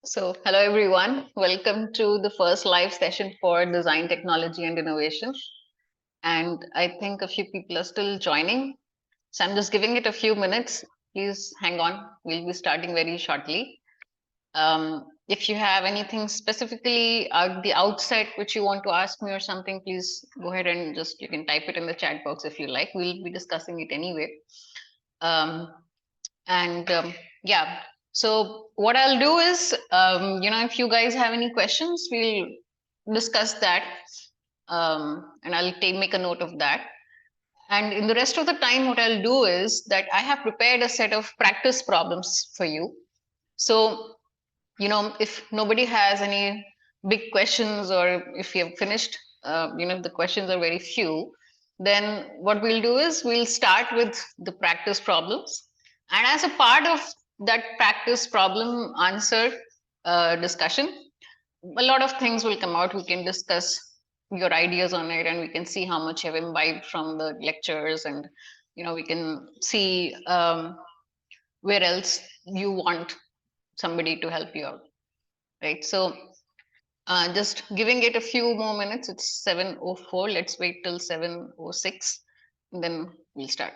Hello everyone. Welcome to the first live session for design, technology, and innovation. And I think a few people are still joining. So I'm just giving it a few minutes. Please hang on. We'll be starting very shortly. If you have anything specifically at the outset which you want to ask me or something, please go ahead and you can type it in the chat box if you like. We'll be discussing it anyway. Um, and yeah, so what I'll do is, if you guys have any questions, we'll discuss that. And I'll make a note of that. And in the rest of the time, what I'll do is that I have prepared a set of practice problems for you. So, if nobody has any big questions, or if you have finished, if the questions are very few, then what we'll do is we'll start with the practice problems. And as a part of that practice problem answer discussion, a lot of things will come out. We can discuss your ideas on it, and we can see how much you have imbibed from the lectures, and we can see where else you want somebody to help you out, right? So just giving it a few more minutes. It's 7:04. Let's wait till 7:06, and then we'll start.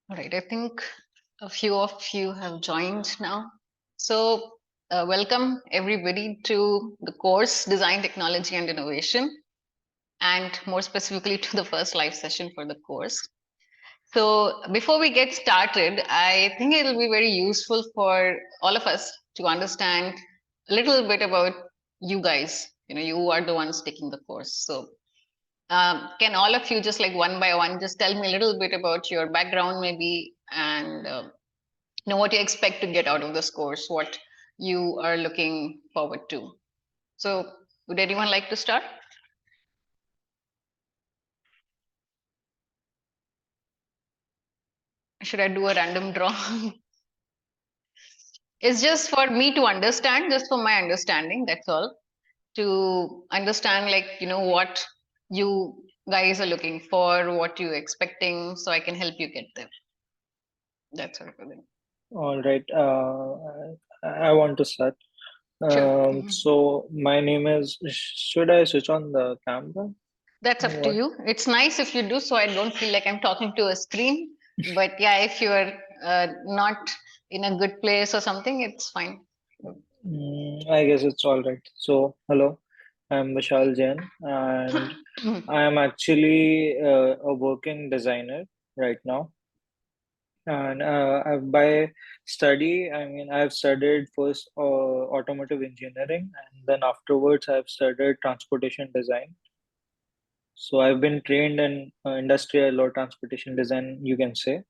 All right, I think a few of you have joined now. So, welcome everybody to the course Design, Technology, and Innovation, and more specifically to the first live session for the course. So, before we get started, I think it'll be very useful for all of us to understand a little bit about you guys. You are the ones taking the course. So, can all of you just like one by one just tell me a little bit about your background, maybe, and what you expect to get out of this course, what you are looking forward to. So, would anyone like to start? Should I do a random draw? It's just for me to understand, just for my understanding, that's all. To understand, like, what you guys are looking for, what you're expecting, so I can help you get there. That sort of a thing. All right. I want to start. Sure. So my name is. Should I switch on the camera? That's up to What? you. It's nice if you do, so I don't feel like I'm talking to a screen. But yeah, if you're not in a good place or something, it's fine. I guess it's all right. So hello, I'm Vishal Jain, and I am actually a working designer right now. And by study, I mean I've studied first automotive engineering, and then afterwards I've studied transportation design. So I've been trained in industrial or transportation design, you can say.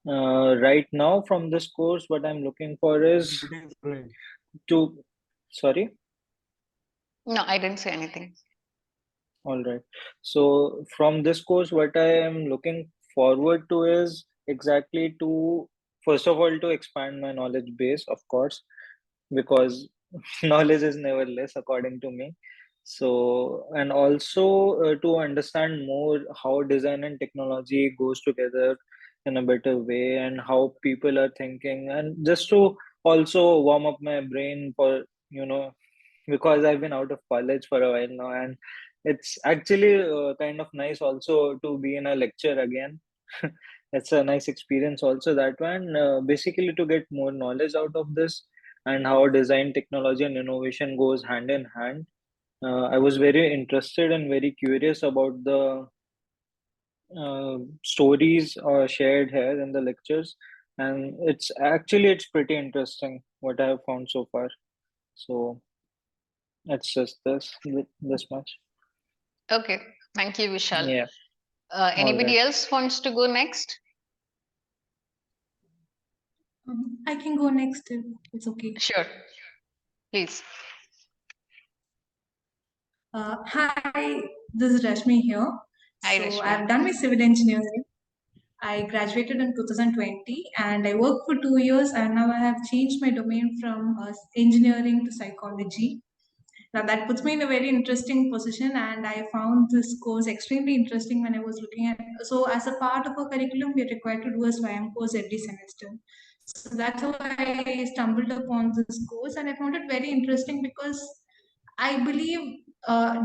Right now, from this course, what I'm looking for is to, sorry, No, I didn't say anything. all right. So from this course, what I am looking forward to is exactly to, first of all, to expand my knowledge base, of course, because knowledge is never less, according to me. So, and also to understand more how design and technology goes together in a better way, and how people are thinking, and just to also warm up my brain for, because I've been out of college for a while now, and it's actually kind of nice also to be in a lecture again. It's a nice experience also, that one, basically to get more knowledge out of this. and how design, technology, and innovation goes hand in hand. I was very interested and very curious about the stories shared here in the lectures, and it's pretty interesting what I have found so far. So it's just this much. Okay. Thank you, Vishal. Yeah. All right. Anybody else wants to go next? I can go next if it's okay. Sure. Please. Hi, this is Rashmi here. Hi, So Rashmi. I've done my civil engineering. I graduated in 2020 and I worked for 2 years, and now I have changed my domain from engineering to psychology. Now that puts me in a very interesting position, and I found this course extremely interesting when I was looking at. So, as a part of our curriculum, we are required to do a SWAYAM course every semester. So that's how I stumbled upon this course, and I found it very interesting because I believe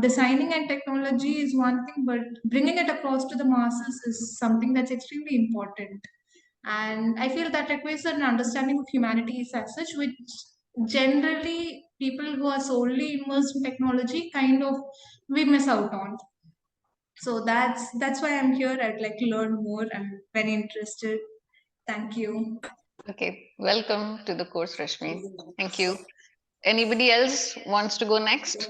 designing and technology is one thing, but bringing it across to the masses is something that's extremely important. And I feel that requires an understanding of humanity as such, which generally people who are solely immersed in technology kind of we miss out on. So that's why I'm here. I'd like to learn more. I'm very interested. Thank you. Okay. Welcome to the course, Rashmi. Thank you. Anybody else wants to go next?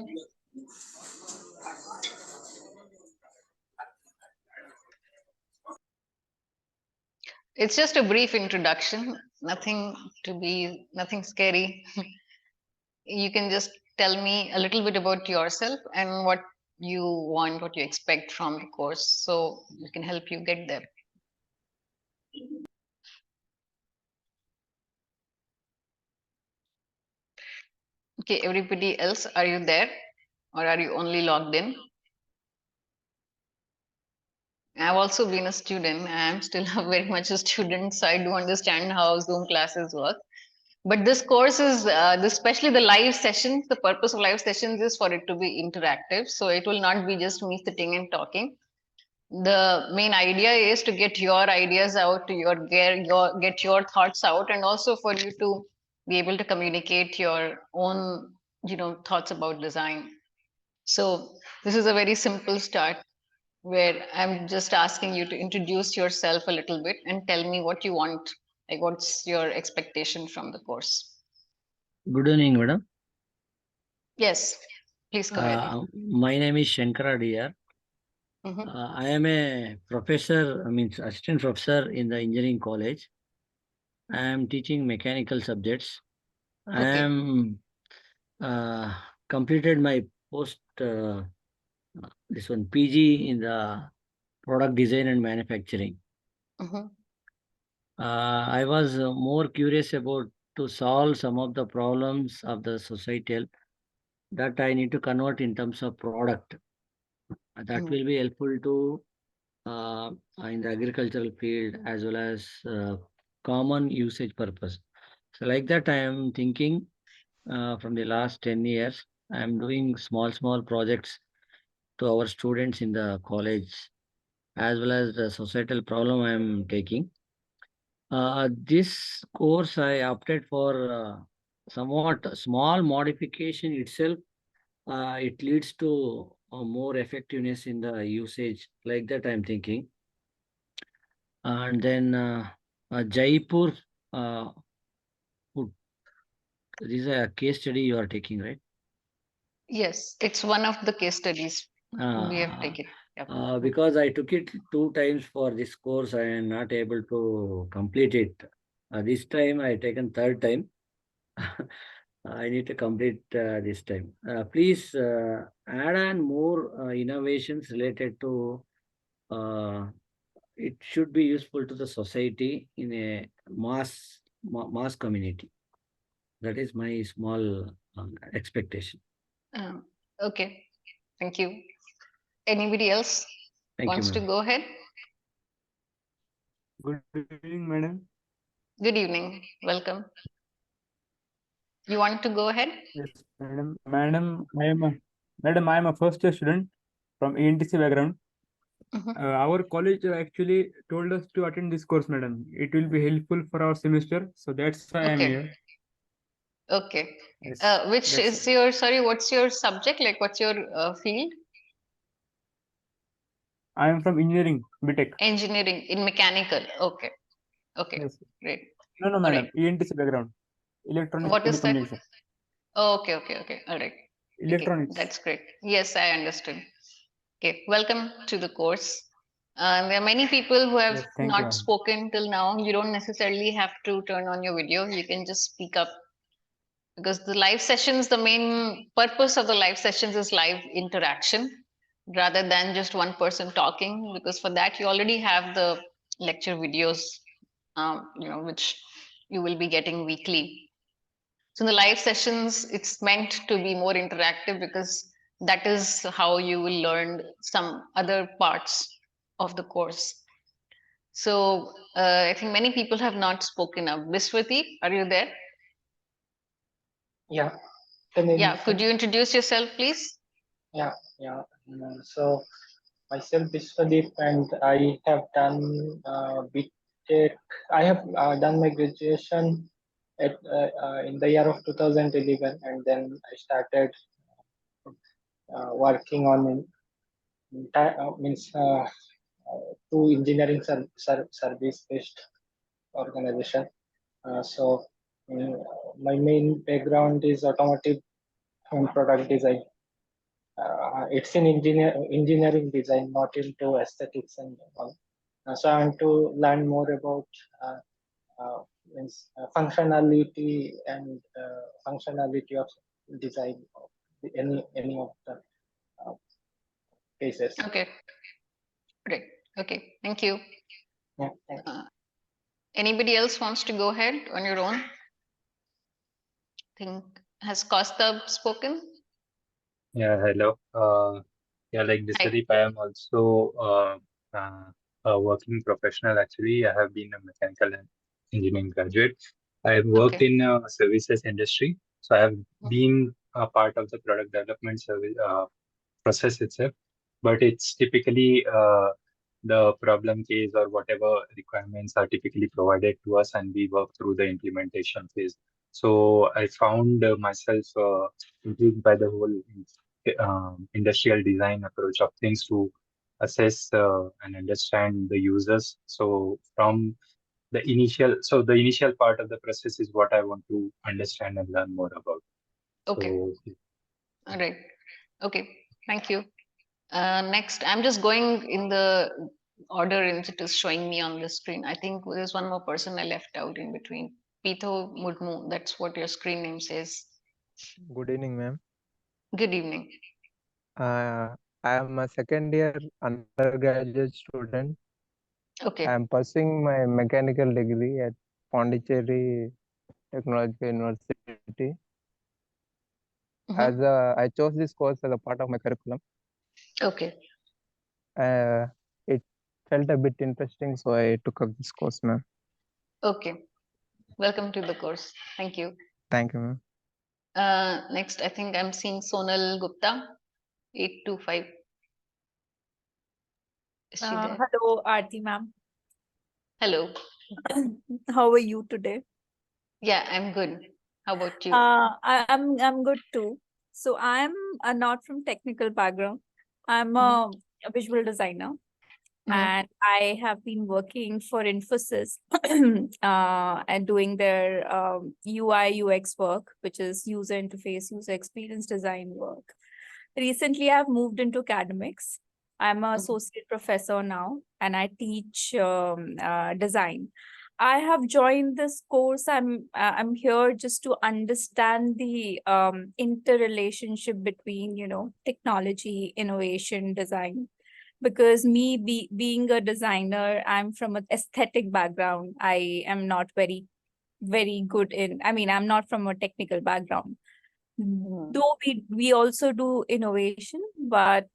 It's just a brief introduction, nothing scary. You can just tell me a little bit about yourself and what you want, what you expect from the course, so we can help you get there. Okay, everybody else, are you there or are you only logged in? I've also been a student. I'm still very much a student, so I do understand how Zoom classes work. But this course is, especially the live sessions, the purpose of live sessions is for it to be interactive. So it will not be just me sitting and talking. The main idea is to get your ideas out, get your thoughts out, and also for you to be able to communicate your own, thoughts about design. So this is a very simple start where I'm just asking you to introduce yourself a little bit and tell me what you want, like what's your expectation from the course. Good evening, madam. Yes, please go ahead. My name is Shankara Dr. Mhm. I am a professor, assistant professor in the engineering college. I am teaching mechanical subjects. I Okay. am completed my post this one PG in the product design and manufacturing. Mhm. I was more curious about to solve some of the problems of the societal that I need to convert in terms of product. That Mhm. will be helpful to uh, in the agricultural field as well as common usage purpose. So like that, I am thinking from the last 10 years, I am doing small projects to our students in the college as well as the societal problem I am taking. This course I opted for somewhat small modification itself. It leads to more effectiveness in the usage. Like that, I'm thinking. And then Jaipur, uh, this is a case study you are taking, right? Yes, it's one of the case studies we have Uh, taken. Yep. because I took it 2 times for this course, I am not able to complete it. This time I taken third time. I need to complete this time. Please add on more innovations related to uh, it should be useful to the society in a mass community. That is my small expectation. Um, okay, thank you. Anybody else Thank you, wants to ma'am. go ahead? Good evening, madam. Good evening. Welcome. You want to go ahead? Yes, madam. Madam, I am a first year student from ENTC background. Mhm. Our college actually told us to attend this course, madam. It will be helpful for our semester, so that's why I am Okay. here. Okay. Yes, Which that's is it. your, sorry, what's your subject? Like, what's your field? I am from engineering, BTech. Engineering in mechanical. Okay. Okay. Yes. Great. No, All right. madam. ENTC background. Electronic What is that? Communication. Oh, okay. Okay. Okay. All right. Okay. Electronics. That's great. Yes, I understood. Okay. Welcome to the course. There are many people who have Yes, thank you, not madam. spoken till now. You don't necessarily have to turn on your video. You can just speak up, because the live sessions, the main purpose of the live sessions is live interaction rather than just one person talking, because for that you already have the lecture videos, which you will be getting weekly. So in the live sessions, it's meant to be more interactive, because that is how you will learn some other parts of the course. So I think many people have not spoken up. Biswati, are you there? Yeah, can you Yeah, listen? could you introduce yourself, please? Yeah, yeah. So myself is Pradeep, and I have done BTech. I have done my graduation at in the year of 2011, and then I started working on means two engineering service based organization. So my main background is automotive and product design. It's in engineering design, not into aesthetics and all. So I want to learn more about uh, functionality and functionality of design of any of the uh, cases. Okay, great. Okay, thank you. Yeah, thanks. Anybody else wants to go ahead on your own? Think, has Costa spoken? Yeah, hello. Yeah, like Hi. Dishadeep, I am also a working professional actually. I have been a mechanical and engineering graduate. I have worked Okay. in services industry. So I have been a part of the product development service process itself, but it's typically the problem case or whatever requirements are typically provided to us, and we work through the implementation phase. So I found myself intrigued by the whole industrial design approach of things to assess and understand the users. So the initial part of the process is what I want to understand and learn more about. Okay. So All right. Okay. Thank you. Next, I'm just going in the order in it is showing me on the screen. I think there's one more person I left out in between. Pito Mudmu, that's what your screen name says. Good evening, ma'am. Good evening. I am a second year undergraduate student. I Okay. am pursuing my mechanical degree at Pondicherry Technological University. Mhm. I chose this course as a part of my curriculum. Okay. It felt a bit interesting, so I took up this course, ma'am. Okay. Welcome to the course. Thank you. Thank you, ma'am. Next, I think I'm seeing Sonal Gupta, 825. Is she there? Hello, Arti ma'am. Hello. How are you today? Yeah, I'm good. How about you? I'm good too. So I'm not from technical background. I'm a visual designer, and I have been working for Infosys and doing their UI UX work, which is user interface, user experience design work. Recently, I've moved into academics. I'm an associate professor now, and I teach design. I have joined this course. I'm here just to understand the interrelationship between technology, innovation, design. Because being a designer, I'm from an aesthetic background. I am not very good in. I mean, I'm not from a technical background. Though we also do innovation, but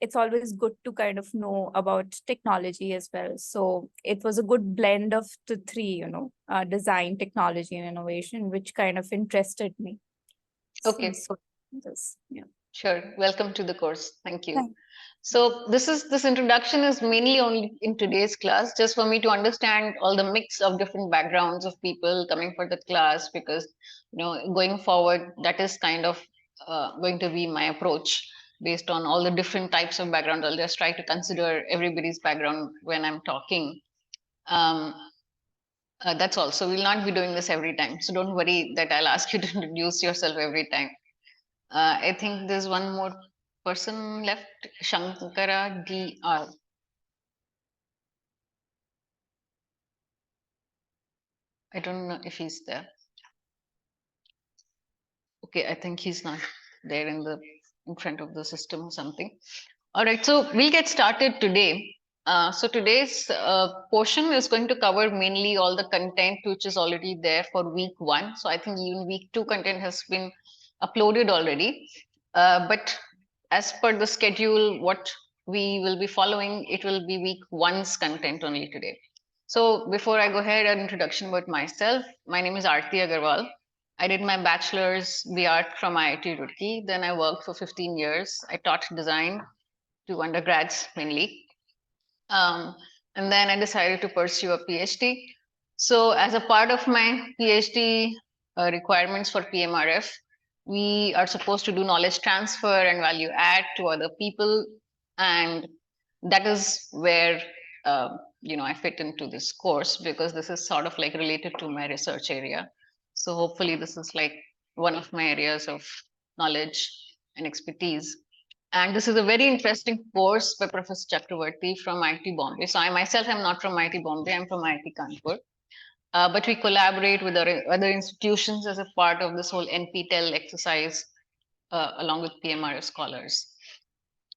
it's always good to kind of know about technology as well. So it was a good blend of the three, design, technology, and innovation, which kind of interested me. Okay. So this, yeah. Sure. Welcome to the course. Thank you. Thank- So this introduction is mainly only in today's class, just for me to understand all the mix of different backgrounds of people coming for the class, because going forward, that is kind of going to be my approach based on all the different types of background. I'll just try to consider everybody's background when I'm talking. Um, that's all. So we'll not be doing this every time. So don't worry that I'll ask you to introduce yourself every time. I think there's one more person left, Shankara DR. I don't know if he's there. Okay, I think he's not there in front of the system or something. All right, so we'll get started today. So today's portion is going to cover mainly all the content which is already there for week 1. So I think even week 2 content has been uploaded already. But as per the schedule, what we will be following, it will be week 1's content only today. So before I go ahead, an introduction about myself. My name is Arti Agarwal. I did my bachelor's B.Art from IIT Roorkee. Then I worked for 15 years. I taught design to undergrads mainly. Um, and then I decided to pursue a PhD. So as a part of my PhD requirements for PMRF, we are supposed to do knowledge transfer and value add to other people. And that is where I fit into this course, because this is sort of like related to my research area. So hopefully this is like one of my areas of knowledge and expertise. And this is a very interesting course by Professor Chakravarti from IIT Bombay. So I myself am not from IIT Bombay, I'm from IIT Kanpur. But we collaborate with other institutions as a part of this whole NPTEL exercise, along with PMRF scholars.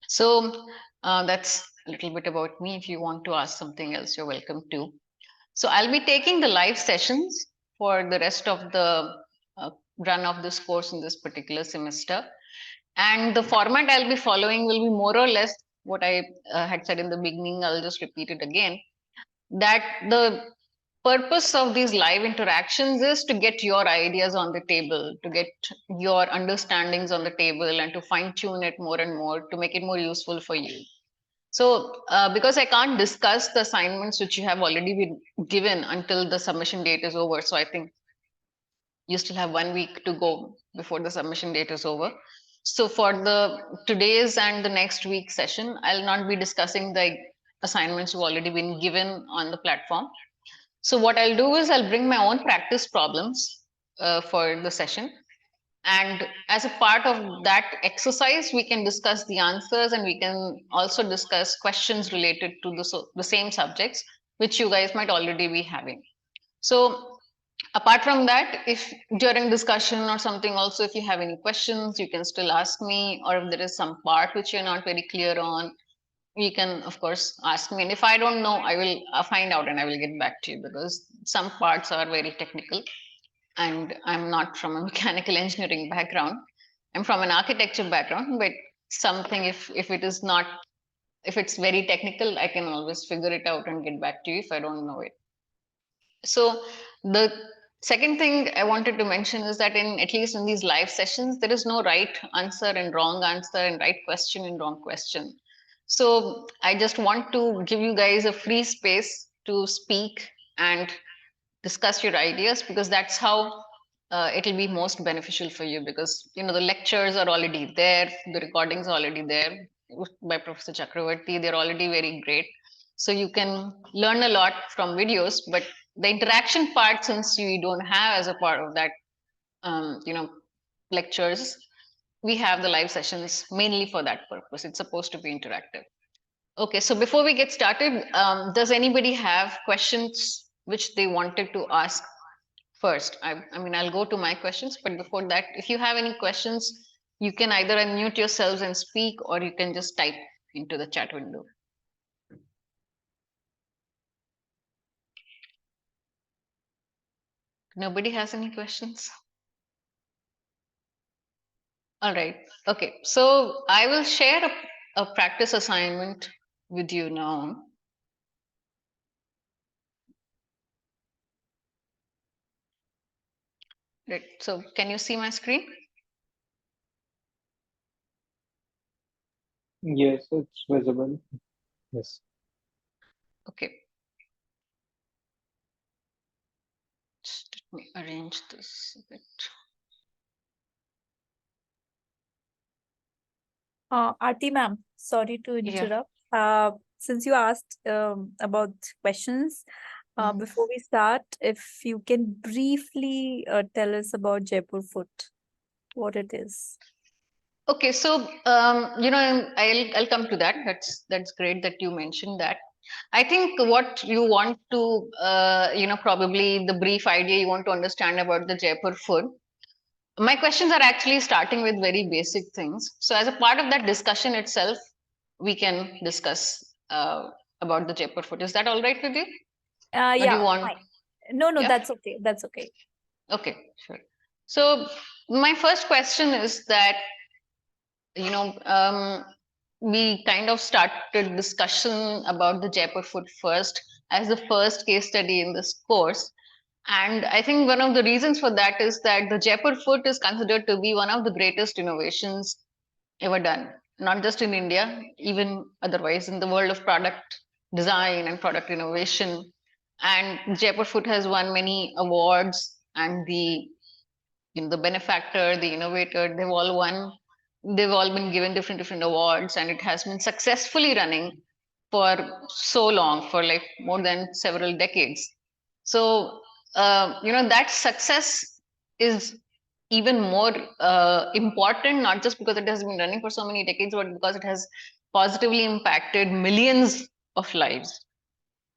So that's a little bit about me. If you want to ask something else, you're welcome to. So I'll be taking the live sessions for the rest of the run of this course in this particular semester. And the format I'll be following will be more or less what I had said in the beginning. I'll just repeat it again, that the purpose of these live interactions is to get your ideas on the table, to get your understandings on the table, and to fine tune it more and more to make it more useful for you. So because I can't discuss the assignments which you have already been given until the submission date is over, so I think you still have 1 week to go before the submission date is over. So for the today's and the next week session, I'll not be discussing the assignments who've already been given on the platform. So what I'll do is I'll bring my own practice problems for the session. And as a part of that exercise, we can discuss the answers, and we can also discuss questions related to the same subjects, which you guys might already be having. So apart from that, if during discussion or something, also if you have any questions, you can still ask me, or if there is some part which you're not very clear on, you can of course ask me, and if I don't know, I will find out and I will get back to you, because some parts are very technical and I'm not from a mechanical engineering background. I'm from an architecture background, but something, if it is not, if it's very technical, I can always figure it out and get back to you if I don't know it. So the second thing I wanted to mention is that in, at least in these live sessions, there is no right answer and wrong answer and right question and wrong question. So I just want to give you guys a free space to speak and discuss your ideas, because that's how it'll be most beneficial for you, because the lectures are already there, the recordings are already there by Professor Chakravarti, they're already very great. So you can learn a lot from videos, but the interaction part, since you don't have as a part of that lectures, we have the live sessions mainly for that purpose. It's supposed to be interactive. Okay, so before we get started, does anybody have questions which they wanted to ask first? I mean, I'll go to my questions, but before that, if you have any questions, you can either unmute yourselves and speak, or you can just type into the chat window. Nobody has any questions? All right. Okay, so I will share a practice assignment with you now. Right, so can you see my screen? Yes, it's visible. Yes. Okay. Just let me arrange this a bit. Arti ma'am, sorry to Yeah. interrupt. Since you asked about questions, Mhm. before we start, if you can briefly tell us about Jaipur food, what it is. Okay, so I'll come to that. That's great that you mentioned that. I think what you want to probably the brief idea you want to understand about the Jaipur food. My questions are actually starting with very basic things. So as a part of that discussion itself, we can discuss about the Jaipur food. Is that all right with you? Or do you Yeah, want? fine. No, Yeah. that's okay. That's okay. Okay, sure. So my first question is that you know we kind of started discussion about the Jaipur food first as the first case study in this course. And I think one of the reasons for that is that the Jaipur food is considered to be one of the greatest innovations ever done, not just in India, even otherwise in the world of product design and product innovation. And Jaipur food has won many awards, and the benefactor, the innovator, they've all been given different awards, and it has been successfully running for so long, for like more than several decades. So that success is even more important, not just because it has been running for so many decades, but because it has positively impacted millions of lives.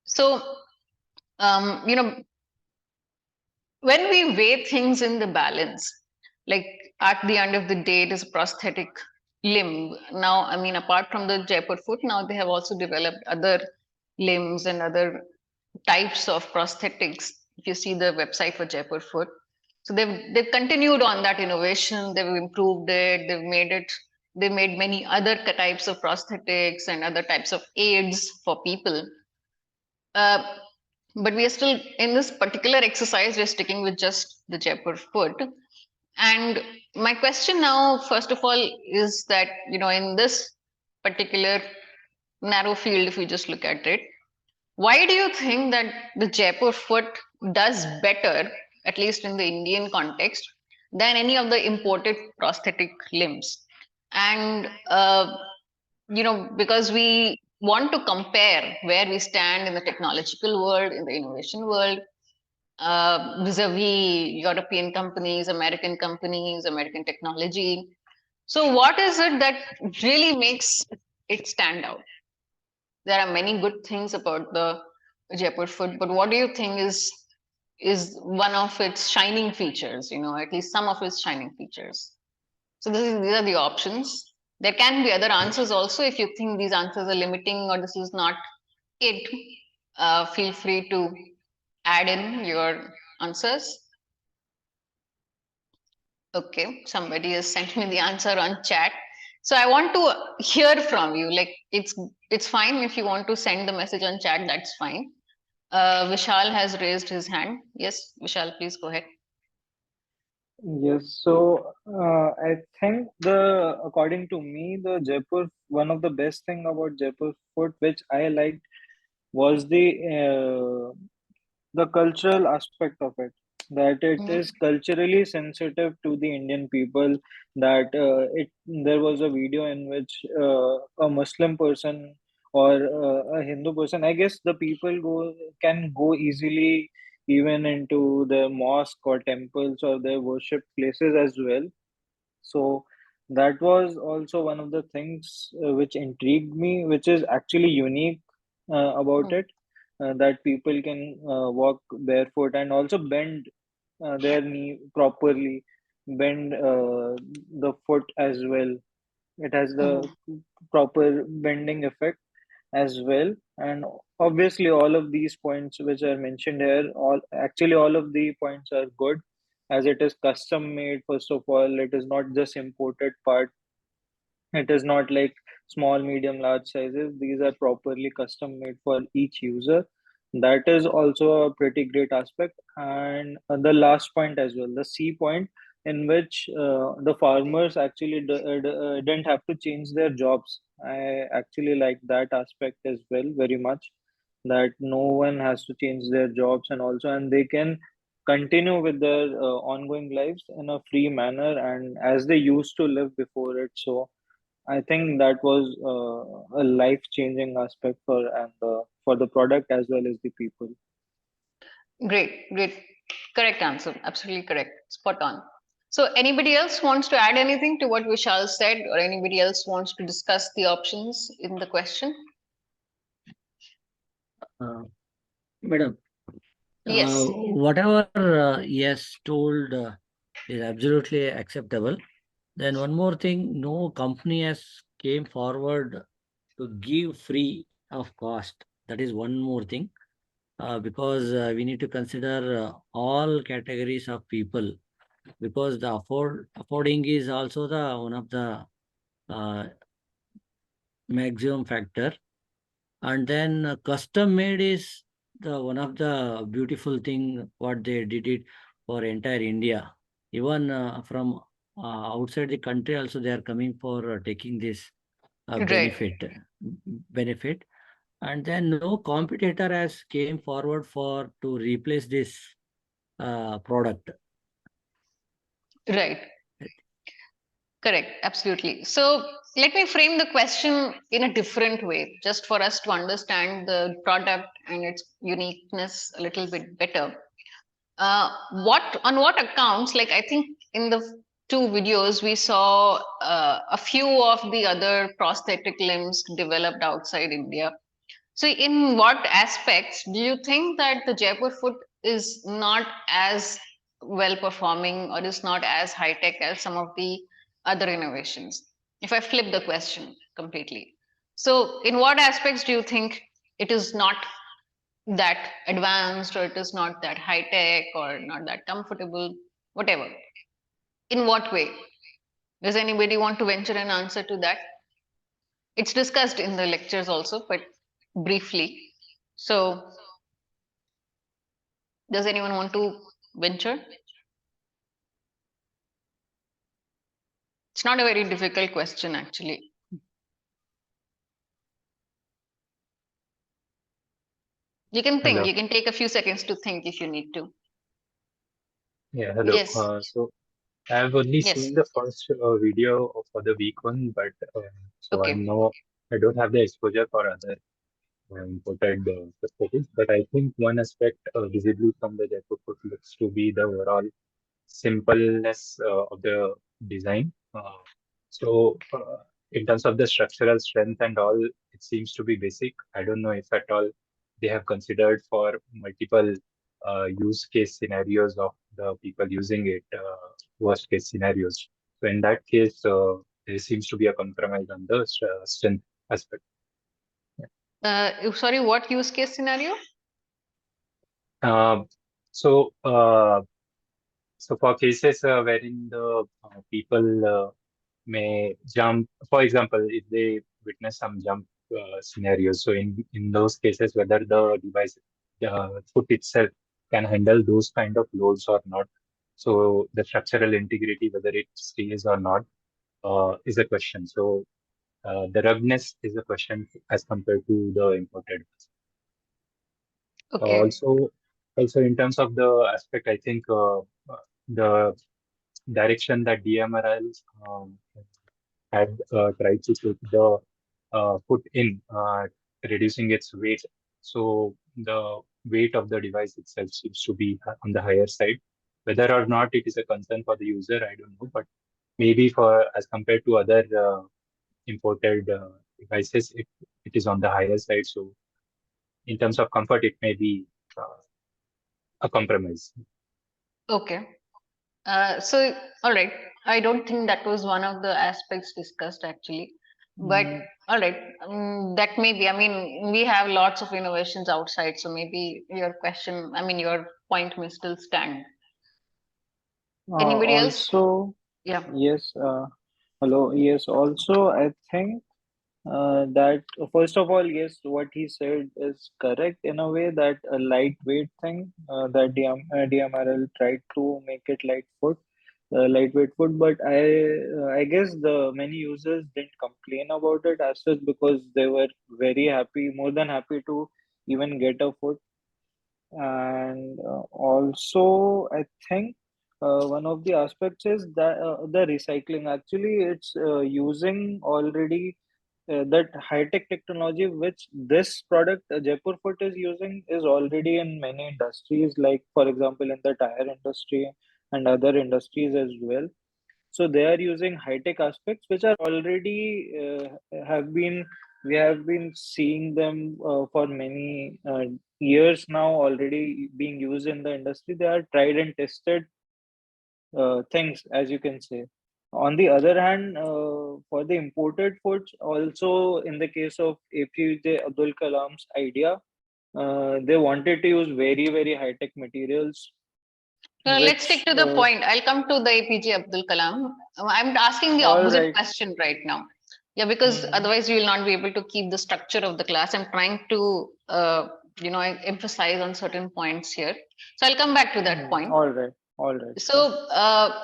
So um, you know when we weigh things in the balance, like at the end of the day, it is a prosthetic limb. Now, I mean, apart from the Jaipur foot, now they have also developed other limbs and other types of prosthetics. If you see the website for Jaipur foot, so they've continued on that innovation. They've improved it. They've made many other types of prosthetics and other types of aids for people. Uh, but we are still in this particular exercise, we're sticking with just the Jaipur foot. And my question now, first of all, is that, in this particular narrow field, if we just look at it, why do you think that the Jaipur foot does better, at least in the Indian context, than any of the imported prosthetic limbs? And because we want to compare where we stand in the technological world, in the innovation world, vis-a-vis European companies, American technology. So, what is it that really makes it stand out? There are many good things about the Jaipur food, but what do you think is one of its shining features? At least some of its shining features. So these are the options. There can be other answers also. If you think these answers are limiting or this is not it, feel free to add in your answers. Okay, somebody has sent me the answer on chat. So I want to hear from you. Like it's fine if you want to send the message on chat. That's fine. Vishal has raised his hand. Yes, Vishal, please go ahead. Yes, so I think according to me, the Jaipur, one of the best thing about Jaipur food, which I liked, was the cultural aspect of it. That it Mhm. is culturally sensitive to the Indian people. That there was a video in which a Muslim person or a Hindu person, I guess the people can go easily even into the mosque or temples or their worship places as well. So that was also one of the things which intrigued me, which is actually unique about it, that people can walk barefoot and also bend their knee properly, bend the foot as well. It has the Mhm. proper bending effect as well. And obviously, all of these points which are mentioned here, all of the points are good, as it is custom made. First of all, it is not just imported part. It is not like small, medium, large sizes. These are properly custom made for each user. That is also a pretty great aspect. And the last point as well, the C point, in which the farmers actually didn't have to change their jobs. I actually like that aspect as well very much, that no one has to change their jobs, and they can continue with their ongoing lives in a free manner and as they used to live before it. So I think that was a life-changing aspect for the product as well as the people. Great, great. Correct answer. Absolutely correct. Spot on. So, anybody else wants to add anything to what Vishal said, or anybody else wants to discuss the options in the question? Madam, Yes. whatever yes told is absolutely acceptable. Then one more thing, no company has came forward to give free of cost. That is one more thing, because we need to consider all categories of people, because the affording is also the one of the uh, maximum factor. And then custom made is the one of the beautiful thing what they did it for entire India. Even from outside the country also they are coming for taking this Right. benefit. And then no competitor has came forward for to replace this product. Right. Correct. Absolutely. So, let me frame the question in a different way, just for us to understand the product and its uniqueness a little bit better. What on what accounts? Like, I think in the two videos we saw a few of the other prosthetic limbs developed outside India. So, in what aspects do you think that the Jaipur foot is not as well performing or is not as high tech as some of the other innovations? If I flip the question completely. So, in what aspects do you think it is not that advanced, or it is not that high tech, or not that comfortable, whatever? In what way? Does anybody want to venture an answer to that? It's discussed in the lectures also, but briefly. So, does anyone want to venture? It's not a very difficult question, actually. You can think, Hello. you can take a few seconds to think if you need to. Yeah, hello. Yes, So I've only yes. seen the first video for the week one, but so Okay, I don't have the exposure for other imported perspectives. But I think one aspect visibly from the Jaipur foot looks to be the overall simpleness of the design. So in terms of the structural strength and all, it seems to be basic. I don't know if at all they have considered for multiple use case scenarios of the people using it, worst case scenarios. So in that case, there seems to be a compromise on the strength aspect. Sorry, what use case scenario? Um, so so for cases wherein the people may jump, for example, if they witness some jump scenarios, so in those cases, whether the device, the foot itself can handle those kind of loads or not. So the structural integrity, whether it stays or not, is a question. So the ruggedness is a question as compared to the imported. Okay, Also in terms of the aspect, I think the direction that DMRL had tried to put the foot in, reducing its weight. So the weight of the device itself seems to be on the higher side. Whether or not it is a concern for the user, I don't know, but maybe for as compared to other imported devices, it is on the higher side. So in terms of comfort, it may be a compromise. okay. So, all right. I don't think that was one of the aspects discussed actually. But Mm, all right, that may be. I mean, we have lots of innovations outside, so maybe your question, I mean, your point may still stand. Anybody else? Also, Yeah. yes, hello, yes, also, I think that first of all, yes, what he said is correct in a way, that a lightweight thing, that DMRL tried to make it light foot. lightweight foot, but I guess the many users didn't complain about it as such because they were very happy, more than happy to even get a foot. And also, I think one of the aspects is that the recycling. Actually, it's using already that high-tech technology which this product Jaipur Foot is using is already in many industries, like for example in the tire industry and other industries as well. So they are using high-tech aspects which are already have been we have been seeing them for many years now already being used in the industry. They are tried and tested things, as you can say. On the other hand, for the imported foods, also in the case of APJ Abdul Kalam's idea, they wanted to use very, very high-tech materials, Let's stick which, to the point. I'll come to the APJ Abdul Kalam. I'm asking the all opposite right. question right now. Yeah, because otherwise you will not be able to keep the structure of the class. I'm trying to, emphasize on certain points here. So I'll come back to that point. All right. All right. So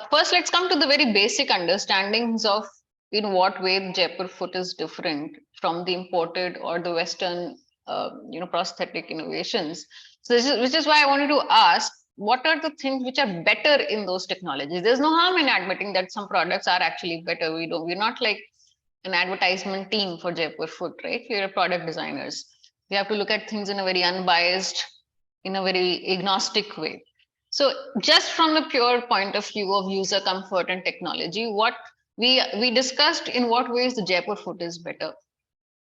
first, let's come to the very basic understandings of in what way the Jaipur foot is different from the imported or the Western, prosthetic innovations. So which is why I wanted to ask, what are the things which are better in those technologies? There's no harm in admitting that some products are actually better. We're not like an advertisement team for Jaipur foot, right? We're product designers. We have to look at things in a very unbiased, in a very agnostic way. So just from the pure point of view of user comfort and technology, what we discussed in what ways the Jaipur foot is better.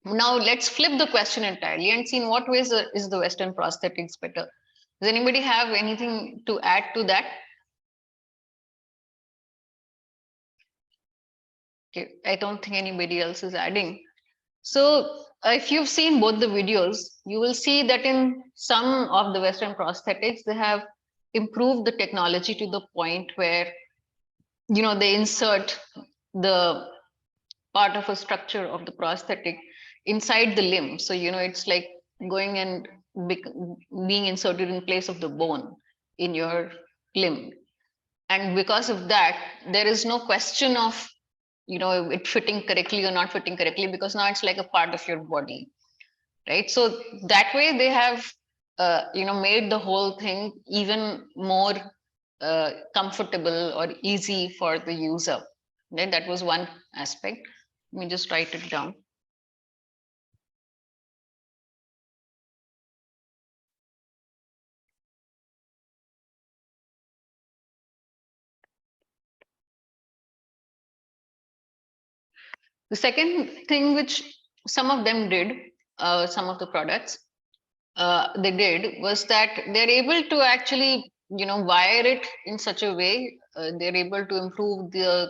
Now let's flip the question entirely and see in what ways is the Western prosthetics better. Does anybody have anything to add to that? Okay, I don't think anybody else is adding. So if you've seen both the videos, you will see that in some of the Western prosthetics, they have improved the technology to the point where, they insert the part of a structure of the prosthetic inside the limb. So, it's like going and being inserted in place of the bone in your limb. And because of that, there is no question of, it fitting correctly or not fitting correctly, because now it's like a part of your body, right? So that way they have, made the whole thing even more comfortable or easy for the user. Right? That was one aspect. Let me just write it down. The second thing which some of them did, some of the products, they did was that they're able to actually, wire it in such a way, they're able to improve the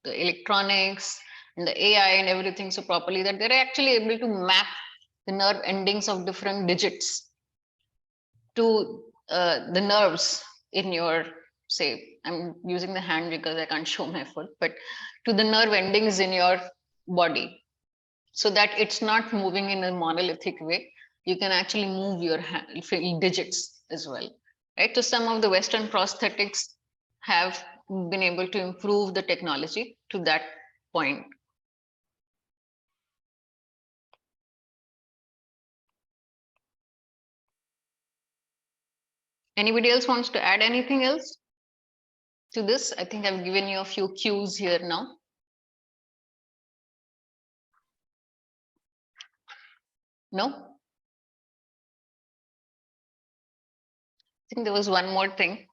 electronics and the AI and everything so properly that they're actually able to map the nerve endings of different digits to the nerves in your, say, I'm using the hand because I can't show my foot, but to the nerve endings in your body, so that it's not moving in a monolithic way. You can actually move your hand, digits as well, right? So some of the Western prosthetics have been able to improve the technology to that point. Anybody else wants to add anything else to this? I think I've given you a few cues here now. No? I think there was one more thing.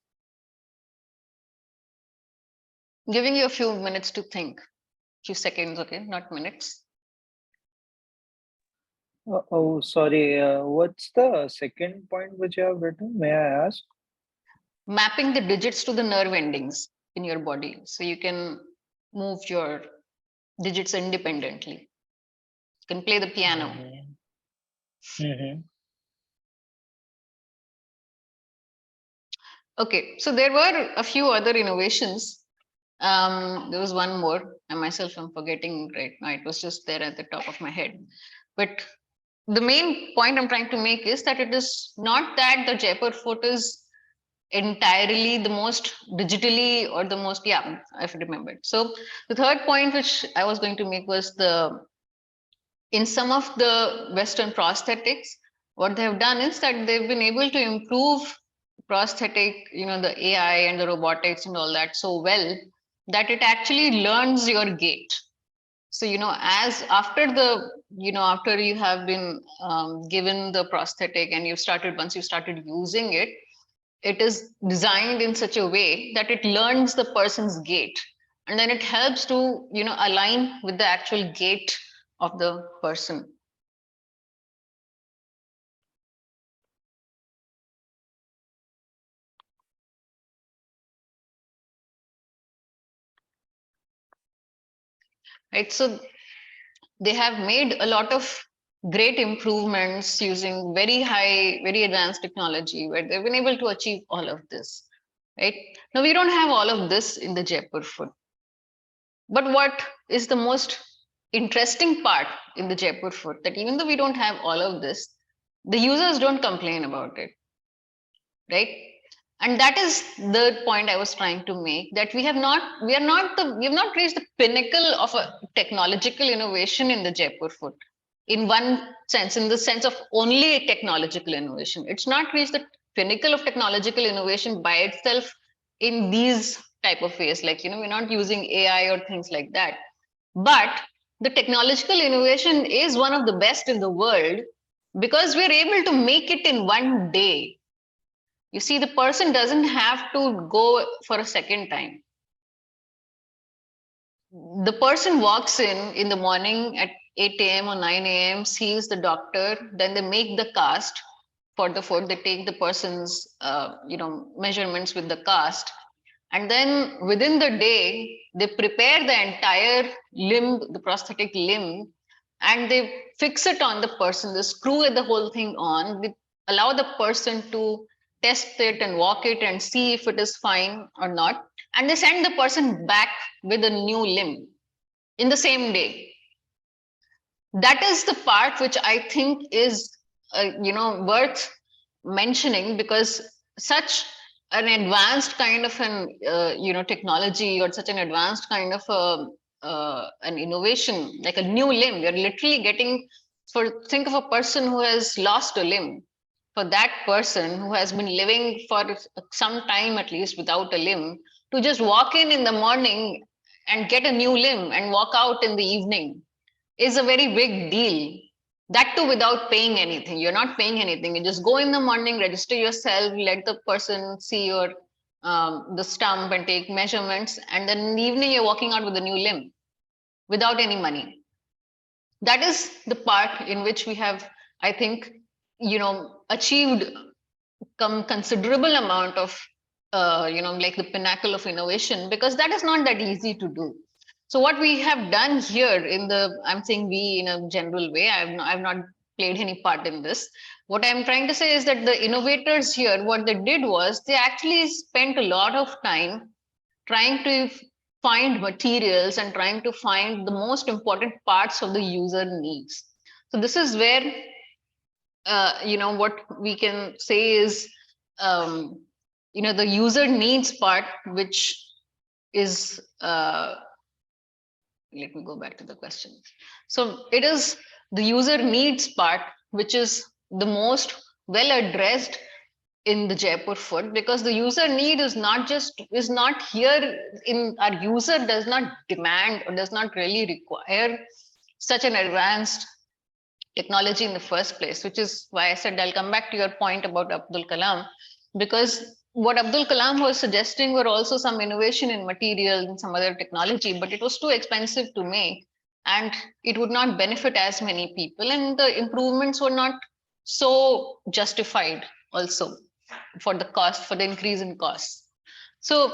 I'm giving you a few minutes to think. Few seconds, okay, not minutes. Oh, sorry. What's the second point which you have written? May I ask? Mapping the digits to the nerve endings in your body, so you can move your digits independently. You can play the piano. Okay, so there were a few other innovations. There was one more, and myself I'm forgetting right now. It was just there at the top of my head. But the main point I'm trying to make is that it is not that the Jaipur foot is entirely the most digitally or the most, yeah, I've remembered. So the third point which I was going to make was in some of the Western prosthetics, what they have done is that they've been able to improve prosthetic, the AI and the robotics and all that so well that it actually learns your gait. So, as after after you have been given the prosthetic and once you started using it, it is designed in such a way that it learns the person's gait, and then it helps to, align with the actual gait of the person. Right. So they have made a lot of great improvements using very advanced technology where they've been able to achieve all of this. Right now, we don't have all of this in the Jaipur foot. But what is the most interesting part in the Jaipur foot, that even though we don't have all of this, the users don't complain about it, right? And that is the point I was trying to make, that we have not reached the pinnacle of a technological innovation in the Jaipur foot. In one sense, in the sense of only a technological innovation, it's not reached the pinnacle of technological innovation by itself in these type of ways, like, we're not using AI or things like that. But the technological innovation is one of the best in the world because we're able to make it in one day. You see, the person doesn't have to go for a second time. The person walks in the morning at 8 a.m. or 9 a.m., sees the doctor, then they make the cast for the foot. They take the person's, measurements with the cast. And then within the day, they prepare the entire limb, the prosthetic limb, and they fix it on the person. They screw the whole thing on. They allow the person to test it and walk it and see if it is fine or not. And they send the person back with a new limb in the same day. That is the part which I think is, worth mentioning, because such an advanced kind of an, technology, or such an advanced kind of an innovation, like a new limb, you're literally getting, think of a person who has lost a limb. For that person who has been living for some time at least without a limb, to just walk in the morning and get a new limb and walk out in the evening is a very big deal. That too without paying anything. You're not paying anything. You just go in the morning, register yourself, let the person see your the stump and take measurements, and then in the evening you're walking out with a new limb without any money. That is the part in which we have, I think, achieved considerable amount of like the pinnacle of innovation, because that is not that easy to do. So what we have done here I'm saying we in a general way, I've not played any part in this. What I'm trying to say is that the innovators here, what they did was they actually spent a lot of time trying to find materials and trying to find the most important parts of the user needs. So this is where what we can say is the user needs part, which is let me go back to the question. So it is the user needs part which is the most well addressed in the Jaipur foot, because the user need is not here in our user does not demand or does not really require such an advanced technology in the first place, which is why I said I'll come back to your point about Abdul Kalam, because what Abdul Kalam was suggesting were also some innovation in materials and some other technology, but it was too expensive to make and it would not benefit as many people, and the improvements were not so justified also for the cost, for the increase in costs. So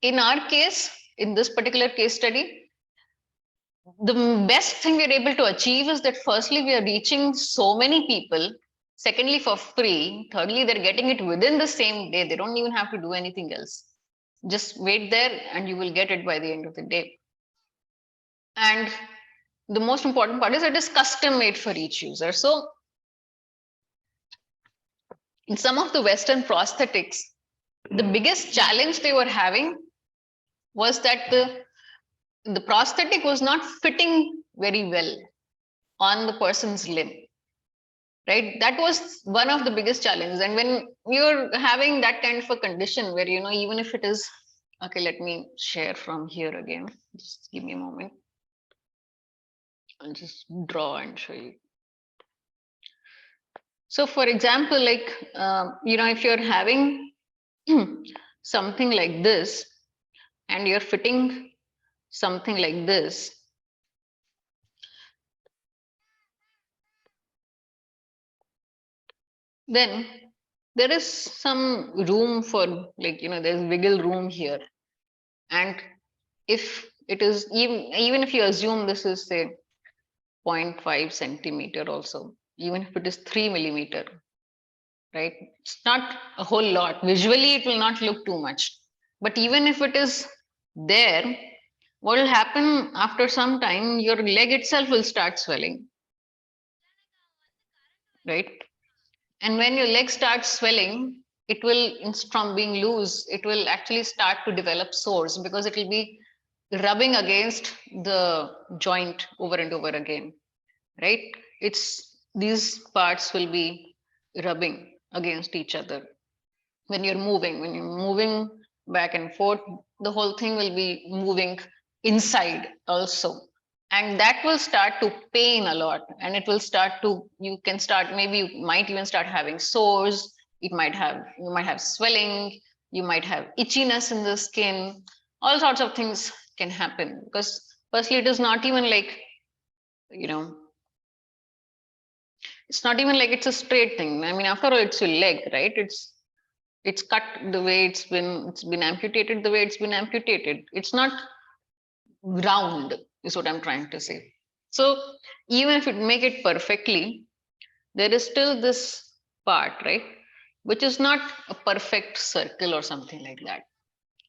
in our case, in this particular case study, the best thing we're able to achieve is that firstly, we are reaching so many people. Secondly, for free. Thirdly, they're getting it within the same day. They don't even have to do anything else. Just wait there and you will get it by the end of the day. And the most important part is it is custom made for each user. So in some of the Western prosthetics, The biggest challenge they were having was that the prosthetic was not fitting very well on the person's limb, right? That was one of the biggest challenges. And when you're having that kind of a condition where, you know, even if it is, okay, let me share from here again. Just give me a moment. I'll just draw and show you. So for example, like, you know, if you're having something like this and you're fitting something like this, then there is some room for, like, you know, there's wiggle room here. And if it is even if you assume this is say 0.5 centimeter also, even if it is 3 millimeter, right? It's not a whole lot. Visually, it will not look too much. But even if it is there, what will happen after some time, your leg itself will start swelling, right? And when your leg starts swelling, it will, from being loose, it will actually start to develop sores because it will be rubbing against the joint over and over again, right? It's these parts will be rubbing against each other when you're moving back and forth, the whole thing will be moving inside also, and that will start to pain a lot, and it will start to, you can start, maybe you might even start having sores. You might have swelling, you might have itchiness in the skin. All sorts of things can happen because firstly, it is not even like, you know, it's not even like it's a straight thing. I mean, after all, it's your leg, right? It's cut the way it's been amputated the way it's been amputated. It's not round, is what I'm trying to say. So even if you make it perfectly, there is still this part, right, which is not a perfect circle or something like that.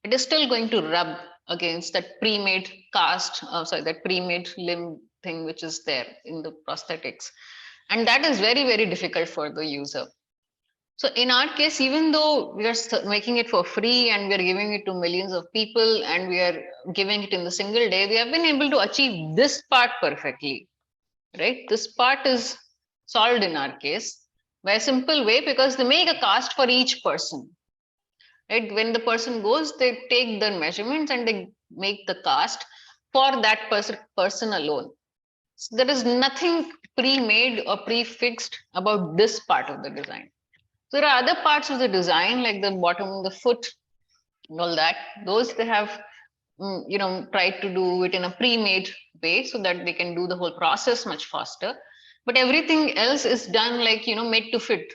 It is still going to rub against that pre-made cast, that pre-made limb thing which is there in the prosthetics, and that is very, very difficult for the user. So in our case, even though we are making it for free and we are giving it to millions of people and we are giving it in the single day, we have been able to achieve this part perfectly, right? This part is solved in our case by a simple way because they make a cast for each person, right? When the person goes, they take the measurements and they make the cast for that person alone. So there is nothing pre-made or pre-fixed about this part of the design. There are other parts of the design, like the bottom, the foot, and all that. Those they have, you know, tried to do it in a pre-made way so that they can do the whole process much faster. But everything else is done like, you know, made to fit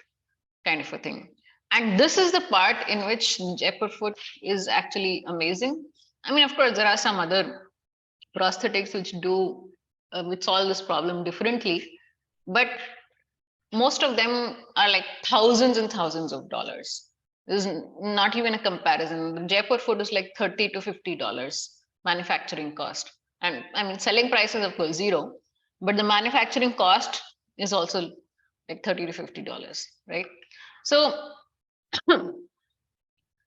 kind of a thing. And this is the part in which Jaipur foot is actually amazing. I mean, of course, there are some other prosthetics which solve this problem differently, but most of them are like thousands and thousands of dollars. There's not even a comparison. The Jaipur food is like $30 to $50 manufacturing cost. And I mean, selling price is of course zero, but the manufacturing cost is also like $30 to $50, right? So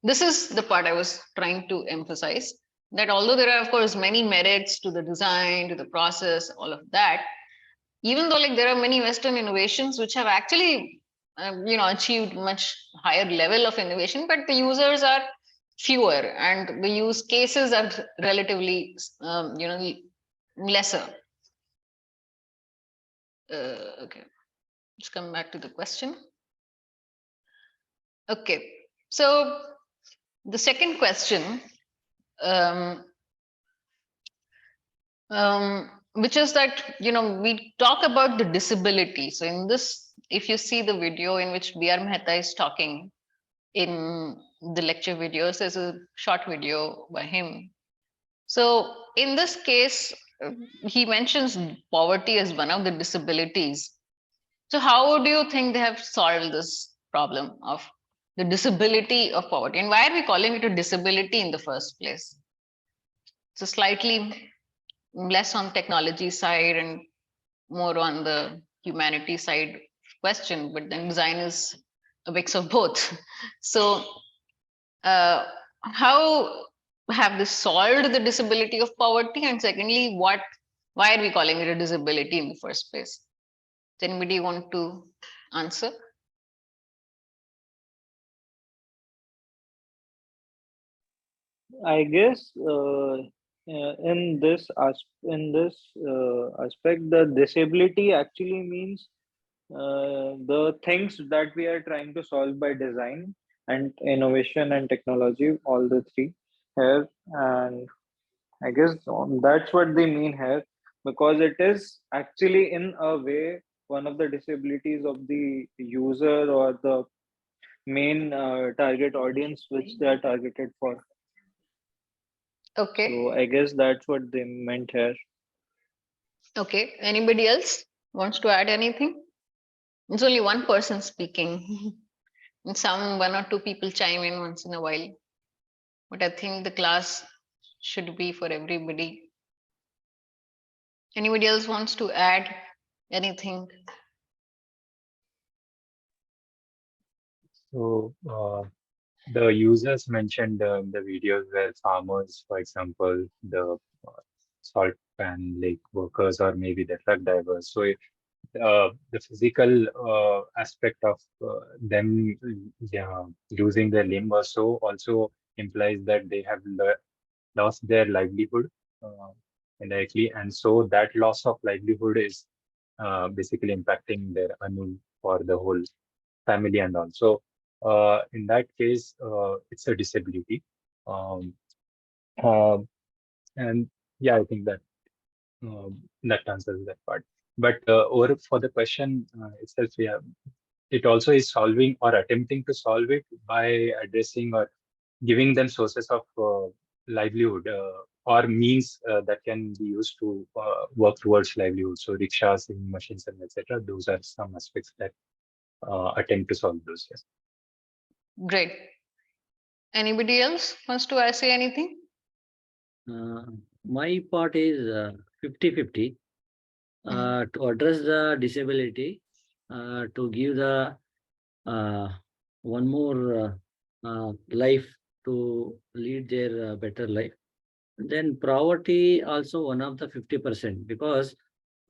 this is the part I was trying to emphasize, that although there are of course many merits to the design, to the process, all of that, even though like there are many Western innovations which have actually you know, achieved much higher level of innovation, but the users are fewer and the use cases are relatively you know, lesser. Okay, let's come back to the question. Okay, so the second question, which is that, you know, we talk about the disability. So in this, if you see the video in which B.R. Mehta is talking in the lecture videos, there's a short video by him. So in this case, he mentions poverty as one of the disabilities. So how do you think they have solved this problem of the disability of poverty? And why are we calling it a disability in the first place? So slightly less on technology side and more on the humanity side question, but then design is a mix of both. So how have this solved the disability of poverty? And secondly, why are we calling it a disability in the first place? Does anybody want to answer? I guess in this aspect, the disability actually means the things that we are trying to solve by design and innovation and technology, all the three here. And I guess that's what they mean here, because it is actually in a way one of the disabilities of the user or the main target audience which they are targeted for. Okay. So I guess that's what they meant here. Okay. Anybody else wants to add anything? It's only one person speaking. And one or two people chime in once in a while. But I think the class should be for everybody. Anybody else wants to add anything? So the users mentioned in the videos where farmers, for example, the salt pan lake workers, or maybe the truck drivers. So the physical aspect of them losing their limb or so also implies that they have lost their livelihood indirectly, and so that loss of livelihood is basically impacting their earning for the whole family and all. So in that case, it's a disability. Um, uh, and yeah, I think that that answers that part. But over for the question itself, yeah, it also is solving or attempting to solve it by addressing or giving them sources of livelihood or means that can be used to work towards livelihood. So rickshaws, sewing machines, and etc. Those are some aspects that attempt to solve those. Yes. Great. Anybody else wants to say anything? My part is 50-50 to address the disability, to give the one more life to lead their better life. Then poverty also one of the 50%, because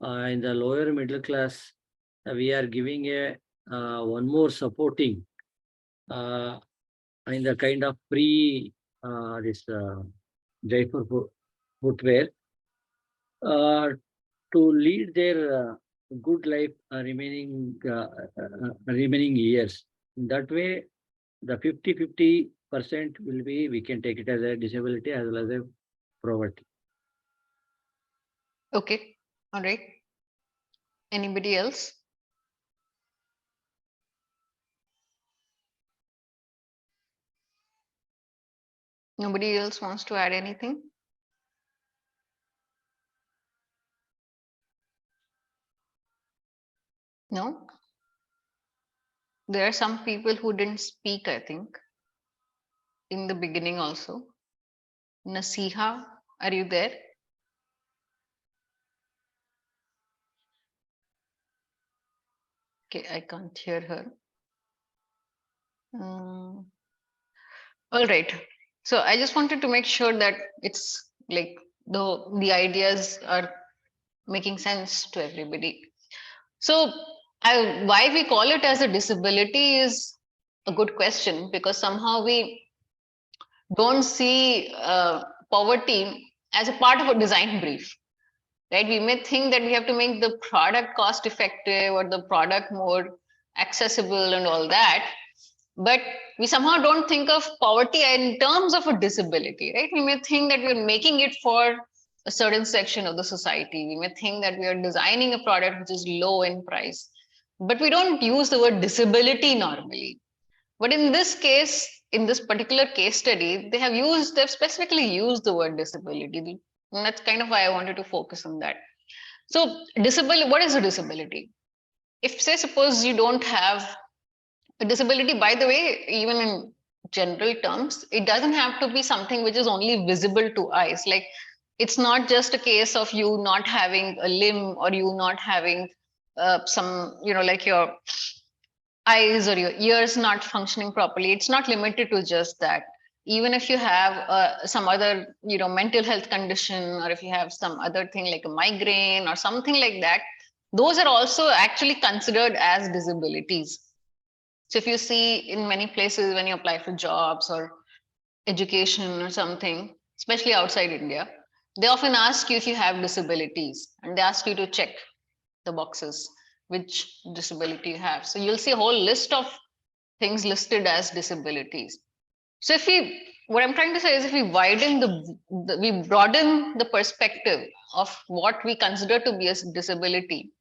in the lower middle class, we are giving a one more supporting in the kind of free this Jaipur footwear to lead their good life remaining years. That way, the 50-50% will be, we can take it as a disability as well as a poverty. Okay. All right. Anybody else? Nobody else wants to add anything? No? There are some people who didn't speak, I think, in the beginning also. Nasiha, are you there? Okay, I can't hear her. All right. So I just wanted to make sure that it's like the ideas are making sense to everybody. So why we call it as a disability is a good question, because somehow we don't see poverty as a part of a design brief, right? We may think that we have to make the product cost effective or the product more accessible and all that, but we somehow don't think of poverty in terms of a disability, right? We may think that we're making it for a certain section of the society. We may think that we are designing a product which is low in price, but we don't use the word disability normally. But in this case, in this particular case study, they've specifically used the word disability. And that's kind of why I wanted to focus on that. So disability, what is a disability? If say, suppose you don't have a disability, by the way, even in general terms, it doesn't have to be something which is only visible to eyes. Like it's not just a case of you not having a limb or you not having some, like your eyes or your ears not functioning properly. It's not limited to just that. even if you have some other, mental health condition, or if you have some other thing like a migraine or something like that, those are also actually considered as disabilities. So if you see in many places when you apply for jobs or education or something, especially outside India, they often ask you if you have disabilities, and they ask you to check the boxes, which disability you have. So you'll see a whole list of things listed as disabilities. So what I'm trying to say is, if we widen we broaden the perspective of what we consider to be a disability,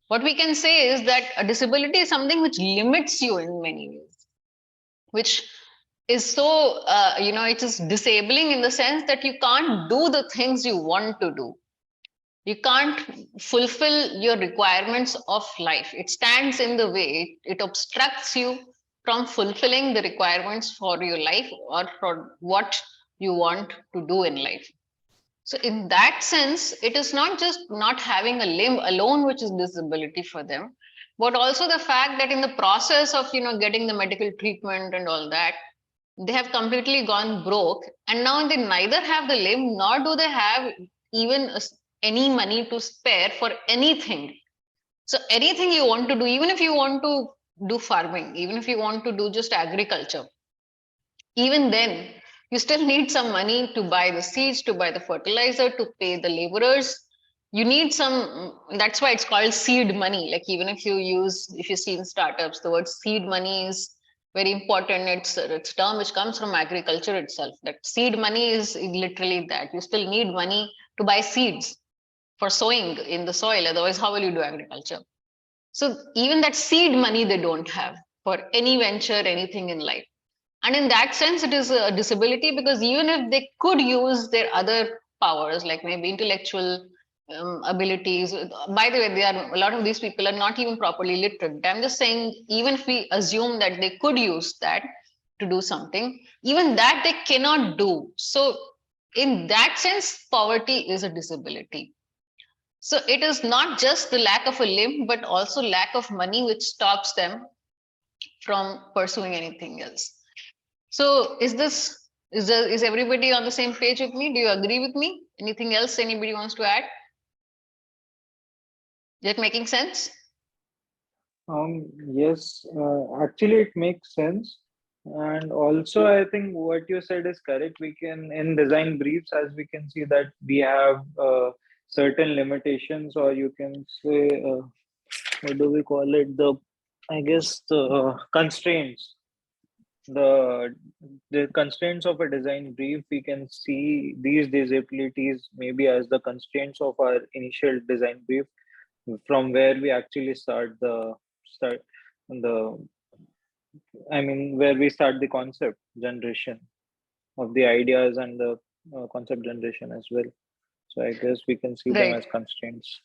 what we can say is that a disability is something which limits you in many ways, which is so, it is disabling in the sense that you can't do the things you want to do. You can't fulfill your requirements of life. It stands in the way, it obstructs you from fulfilling the requirements for your life or for what you want to do in life. So in that sense, it is not just not having a limb alone which is disability for them, but also the fact that in the process of getting the medical treatment and all that, they have completely gone broke, and now they neither have the limb nor do they have even any money to spare for anything. So anything you want to do, even if you want to do farming, even if you want to do just agriculture, even then you still need some money to buy the seeds, to buy the fertilizer, to pay the laborers. You need some, that's why it's called seed money. Like, even if you see in startups, the word seed money is very important. It's a term which comes from agriculture itself, that seed money is literally that. You still need money to buy seeds for sowing in the soil, otherwise how will you do agriculture? So even that seed money they don't have for any venture, anything in life. And in that sense, it is a disability, because even if they could use their other powers, like maybe intellectual abilities, by the way, a lot of these people are not even properly literate. I'm just saying, even if we assume that they could use that to do something, even that they cannot do. So in that sense, poverty is a disability. So it is not just the lack of a limb, but also lack of money, which stops them from pursuing anything else. So is everybody on the same page with me? Do you agree with me? Anything else anybody wants to add? Is it making sense? Yes, actually it makes sense. And also, I think what you said is correct. We can, in design briefs, as we can see that we have certain limitations, or you can say, what do we call it? I guess the constraints. The constraints of a design brief, we can see these disabilities maybe as the constraints of our initial design brief, from where we actually start the where we start the concept generation of the ideas, and the concept generation as well. So I guess we can see them Right. as constraints.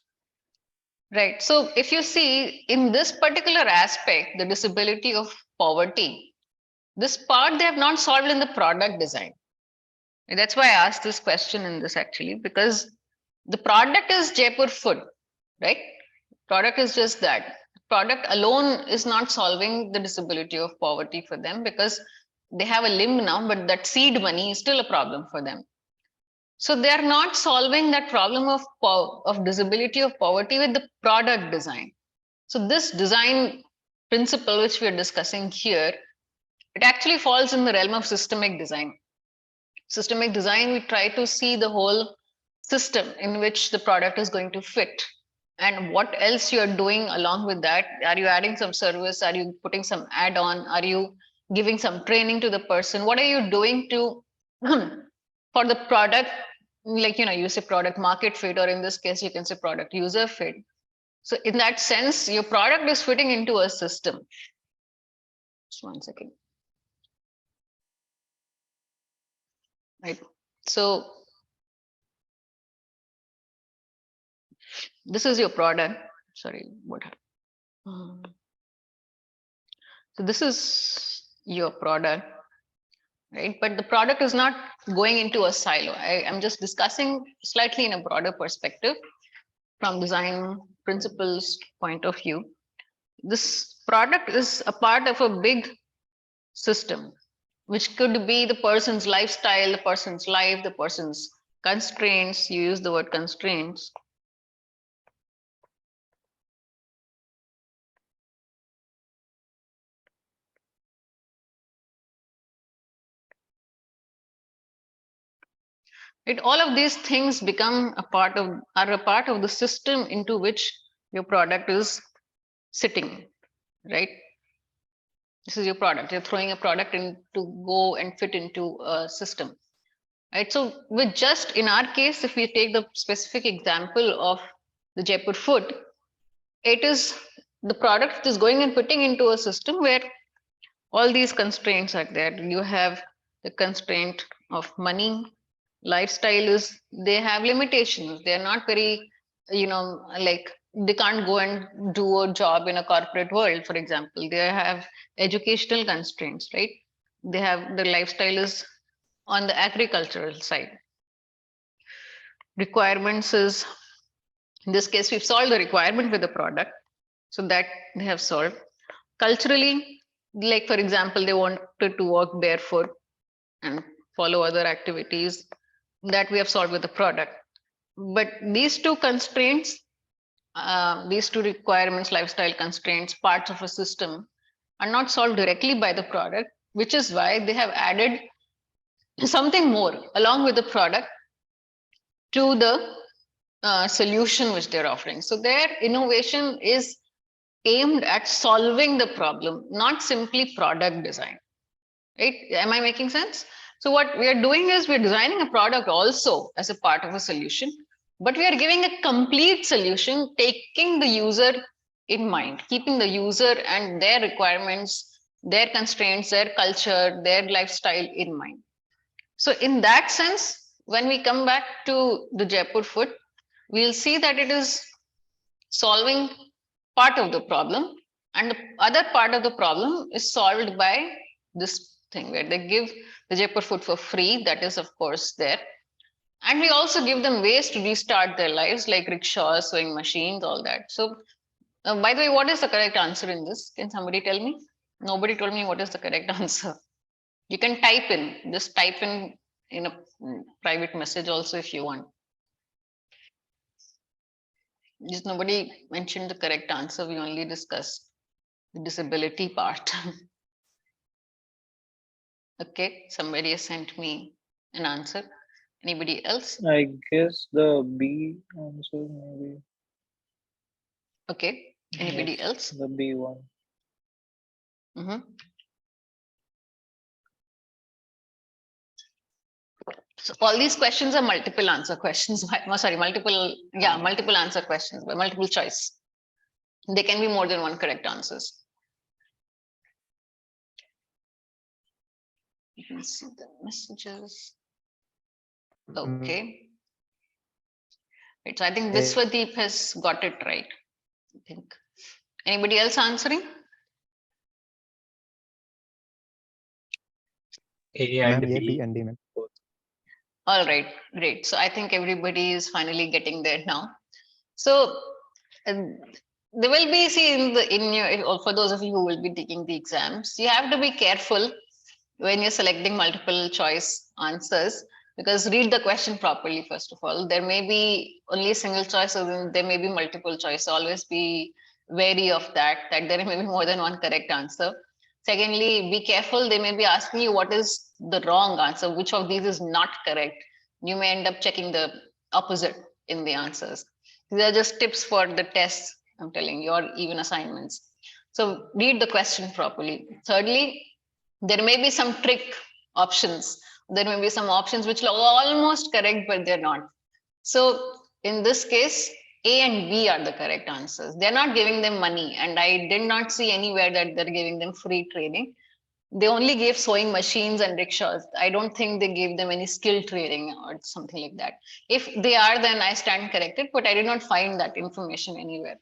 Right. So if you see in this particular aspect, the disability of poverty, this part they have not solved in the product design. And that's why I asked this question in this, actually, because the product is Jaipur food, right? Product is just that. Product alone is not solving the disability of poverty for them, because they have a limb now, but that seed money is still a problem for them. So they are not solving that problem of disability of poverty with the product design. So this design principle which we are discussing here, it actually falls in the realm of systemic design. Systemic design, we try to see the whole system in which the product is going to fit, and what else you are doing along with that. Are you adding some service? Are you putting some add-on? Are you giving some training to the person? What are you doing to for the product? Like, you say product market fit, or in this case you can say product user fit. So in that sense, your product is fitting into a system. Just one second. Right. So this is your product. Sorry, what happened? So this is your product, right? But the product is not going into a silo. I'm just discussing slightly in a broader perspective from design principles point of view. This product is a part of a big system. which could be the person's lifestyle, the person's life, the person's constraints. You use the word constraints. All of these things become a part of the system into which your product is sitting, right? This is your product. You're throwing a product in to go and fit into a system, right? So with just in our case, if we take the specific example of the Jaipur food, it is the product is going and putting into a system where all these constraints are there. You have the constraint of money, lifestyle is, they have limitations. They're not very, like they can't go and do a job in a corporate world, for example. They have educational constraints, right? They have the lifestyle is on the agricultural side. Requirements is, in this case, we've solved the requirement with the product, so that they have solved. Culturally, like for example, they wanted to walk barefoot and follow other activities, that we have solved with the product. But these two constraints, these two requirements, lifestyle constraints, parts of a system, are not solved directly by the product, which is why they have added something more along with the product to the solution which they're offering. So their innovation is aimed at solving the problem, not simply product design, right? Am I making sense? So what we are doing is we're designing a product also as a part of a solution, but we are giving a complete solution, taking the user in mind, keeping the user and their requirements, their constraints, their culture, their lifestyle in mind. So in that sense, when we come back to the Jaipur food, we'll see that it is solving part of the problem, and the other part of the problem is solved by this thing where they give the Jaipur food for free. That is, of course, there. And we also give them ways to restart their lives, like rickshaws, sewing machines, all that. So, by the way, what is the correct answer in this? Can somebody tell me? Nobody told me what is the correct answer. You can type in, just type in a private message also if you want. Just nobody mentioned the correct answer. We only discussed the disability part. Okay, somebody has sent me an answer. Anybody else? I guess the B answer maybe. Okay, anybody Yes, else? the B one. So all these questions are multiple answer questions. Sorry, multiple answer questions, by multiple choice. There can be more than one correct answers. You can see the messages. Okay. Right, so I think Viswadeep has got it right. I think. Anybody else answering? A and Ma'am, A, B. B, and D, ma'am. All right, great. So I think everybody is finally getting there now. So there will be, see, for those of you who will be taking the exams, you have to be careful when you're selecting multiple choice answers, because read the question properly. First of all, there may be only a single choice, or there may be multiple choice. Always be wary of that there may be more than one correct answer. Secondly, be careful, they may be asking you what is the wrong answer, which of these is not correct. You may end up checking the opposite in the answers. These are just tips for the tests, I'm telling you, or even assignments. So read the question properly. Thirdly, there may be some trick options. There may be some options which are almost correct, but they're not. So in this case, A and B are the correct answers. They're not giving them money, and I did not see anywhere that they're giving them free training. They only gave sewing machines and rickshaws. I don't think they gave them any skill training or something like that. If they are, then I stand corrected, but I did not find that information anywhere.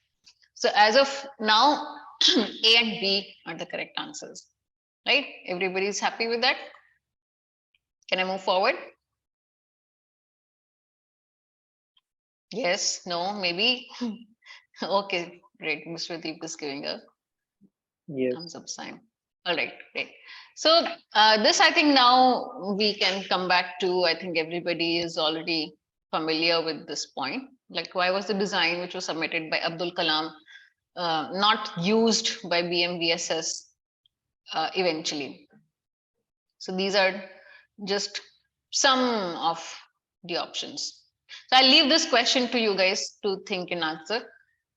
So as of now, A and B are the correct answers, right? Everybody's happy with that? Can I move forward? Yes, no, maybe. Okay, great. Mr. Deep is giving a Yes. thumbs up sign. All right, great. So this, I think now we can come back to, I think everybody is already familiar with this point. Like, why was the design which was submitted by Abdul Kalam not used by BMVSS eventually? So these are just some of the options. So I'll leave this question to you guys to think and answer.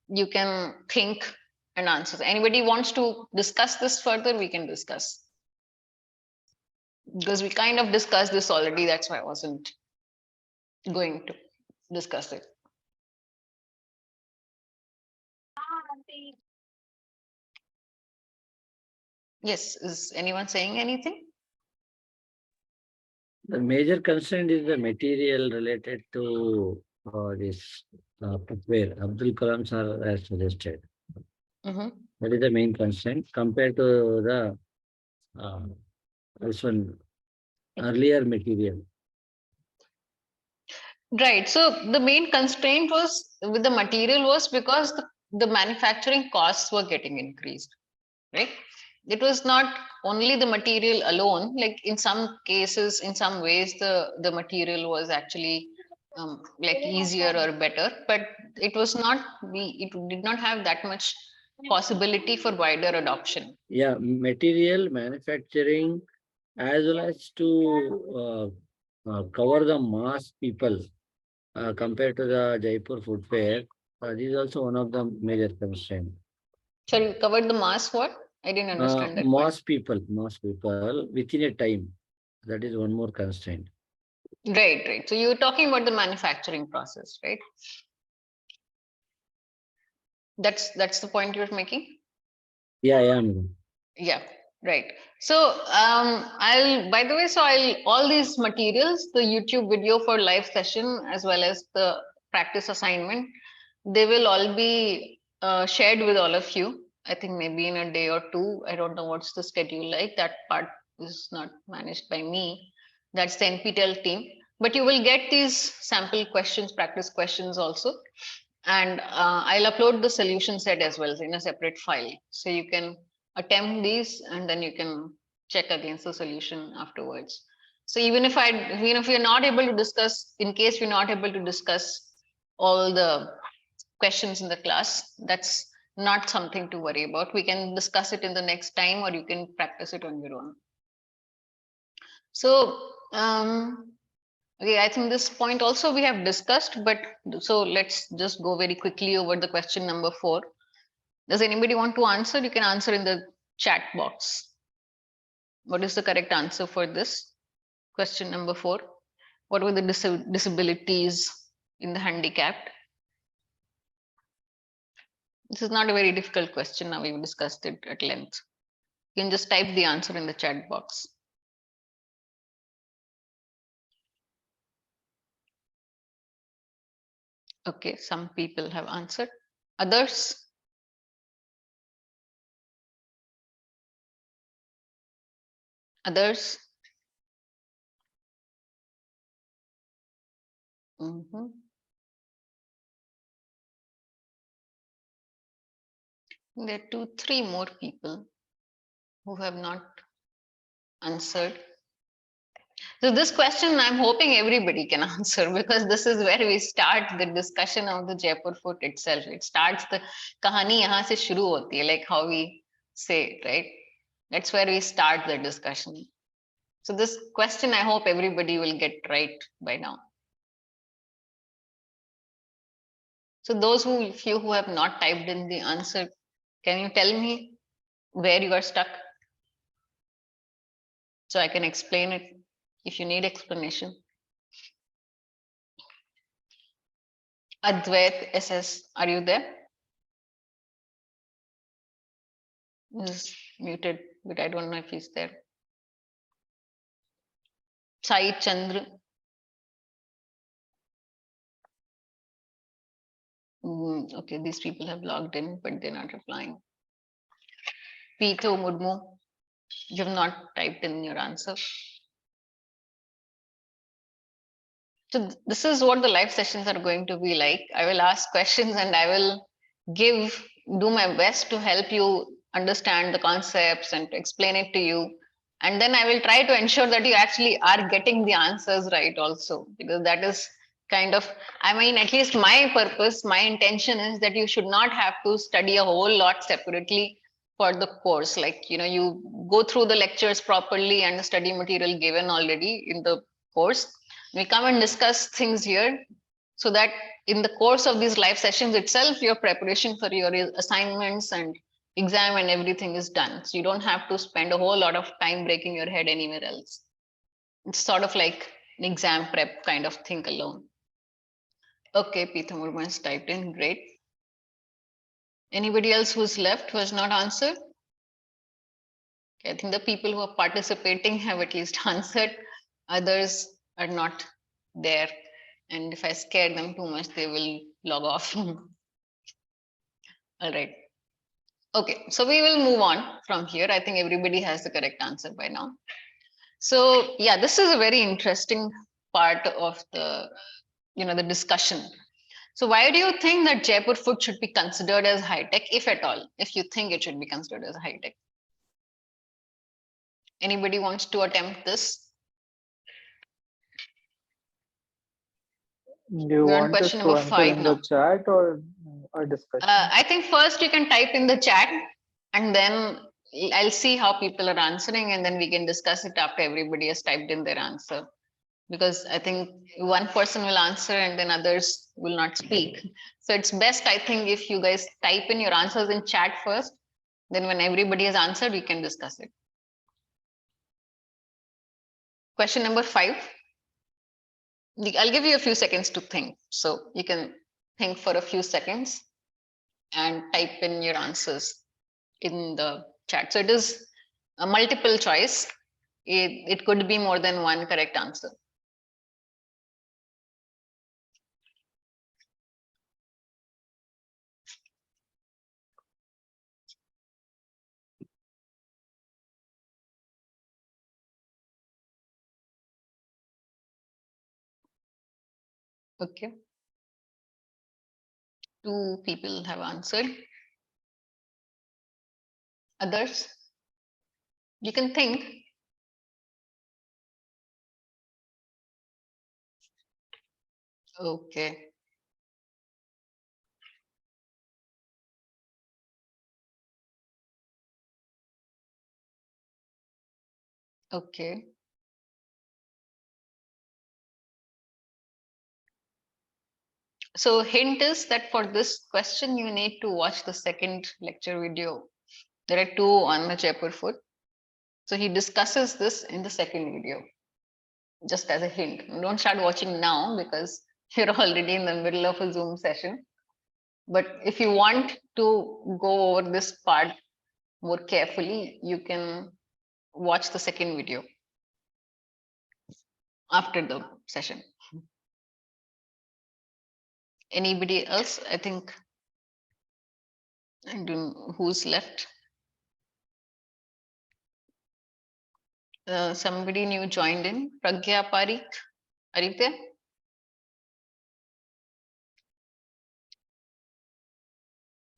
You can think and answer. Anybody wants to discuss this further, we can discuss. Because we kind of discussed this already, that's why I wasn't going to discuss it. Yes, is anyone saying anything? The major concern is the material related to this footwear. Abdul Kalam sir has suggested. That is the main concern compared to the this one earlier material. Right. So the main constraint was with the material was because the manufacturing costs were getting increased, right? It was not only the material alone, like in some cases, in some ways, the material was actually like easier or better, but it was not, it did not have that much possibility for wider adoption. Yeah, material manufacturing as well as to cover the mass people compared to the Jaipur food fair. This is also one of the major constraints. So you covered the mass what? I didn't understand that part. Mass people within a time. That is one more constraint. Right. So you're talking about the manufacturing process, right? That's the point you're making? Yeah. Yeah, right. So by the way, so all these materials, the YouTube video for live session as well as the practice assignment, they will all be shared with all of you. I think maybe in a day or two. I don't know what's the schedule like. That part is not managed by me. That's the NPTEL team. But you will get these sample questions, practice questions also. And I'll upload the solution set as well in a separate file. So you can attempt these and then you can check against the solution afterwards. So even if we're not able to discuss, in case we're not able to discuss all the questions in the class, that's not something to worry about. We can discuss it in the next time or you can practice it on your own. So okay, I think this point also we have discussed, but so let's just go very quickly over the question number 4. Does anybody want to answer? You can answer in the chat box. What is the correct answer for this? Question number 4. What were the disabilities in the handicapped? This is not a very difficult question. Now we've discussed it at length. You can just type the answer in the chat box. Okay, some people have answered. Others? Others? There are 3 more people who have not answered. So this question, I'm hoping everybody can answer because this is where we start the discussion of the Jaipur Fort itself. It starts the kahani yahan se shuru hoti hai, like how we say it, right? That's where we start the discussion. So this question, I hope everybody will get right by now. So those few who have not typed in the answer, can you tell me where you are stuck? So I can explain it if you need explanation. Advait SS, are you there? He's muted, but I don't know if he's there. Sai Chandra. Okay, these people have logged in, but they're not replying. Pito Mudmu, you have not typed in your answer. So this is what the live sessions are going to be like. I will ask questions and I will do my best to help you understand the concepts and to explain it to you And then I will try to ensure that you actually are getting the answers right also, because that is kind of, I mean, at least my purpose, my intention is that you should not have to study a whole lot separately for the course. Like, you know, you go through the lectures properly and the study material given already in the course. We come and discuss things here, so that in the course of these live sessions itself, your preparation for your assignments and exam and everything is done. So you don't have to spend a whole lot of time breaking your head anywhere else. It's sort of like an exam prep kind of thing alone. Okay, Peter Murma has typed in, great. Anybody else who's left who has not answered? Okay, I think the people who are participating have at least answered. Others are not there. And if I scare them too much, they will log off. All right. Okay, so we will move on from here. I think everybody has the correct answer by now. So yeah, this is a very interesting part of the, you know, the discussion. So why do you think that Jaipur food should be considered as high tech, if at all, if you think it should be considered as high tech? Anybody wants to attempt this? Do you We're on want us question to number answer 5 in the now. chat or a discussion? I think first you can type in the chat, and then I'll see how people are answering, and then we can discuss it after everybody has typed in their answer. Because I think one person will answer and then others will not speak. So it's best, I think, if you guys type in your answers in chat first, then when everybody has answered, we can discuss it. Question number 5. I'll give you a few seconds to think. So you can think for a few seconds and type in your answers in the chat. So it is a multiple choice. It could be more than one correct answer. Okay. 2 people have answered. Others? You can think. Okay. Okay. So hint is that for this question, you need to watch the second lecture video. There are 2 on the Jaipur food. So he discusses this in the second video, just as a hint. Don't start watching now because you're already in the middle of a Zoom session. But if you want to go over this part more carefully, you can watch the second video after the session. Anybody else? I think I don't know who's left. Somebody new joined in. Pragya Parikh. Are you there?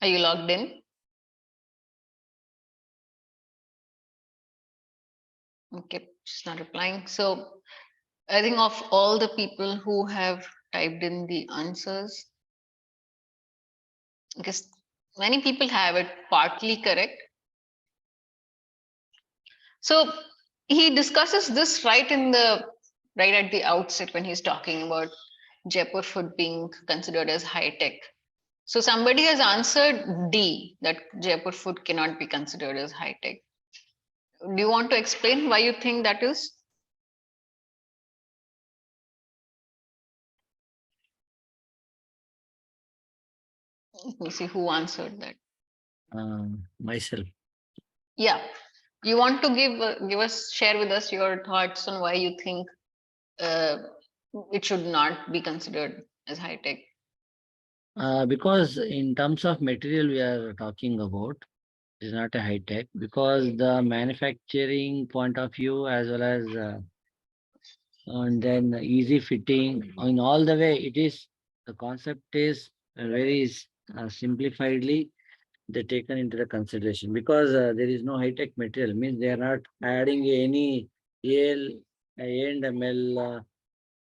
Are you logged in? Okay, she's not replying. So I think of all the people who have typed in the answers, because many people have it partly correct. So he discusses this right at the outset when he's talking about Jaipur food being considered as high tech. So somebody has answered D, that Jaipur food cannot be considered as high tech. Do you want to explain why you think that is? Let me see who answered that. Myself. Yeah, you want to share with us your thoughts on why you think it should not be considered as high tech. Because in terms of material we are talking about, is not a high tech, because the manufacturing point of view as well as and then easy fitting in all the way, it is, the concept is very simplifiedly they taken into the consideration, because there is no high-tech material, means they are not adding any AL, A&ML,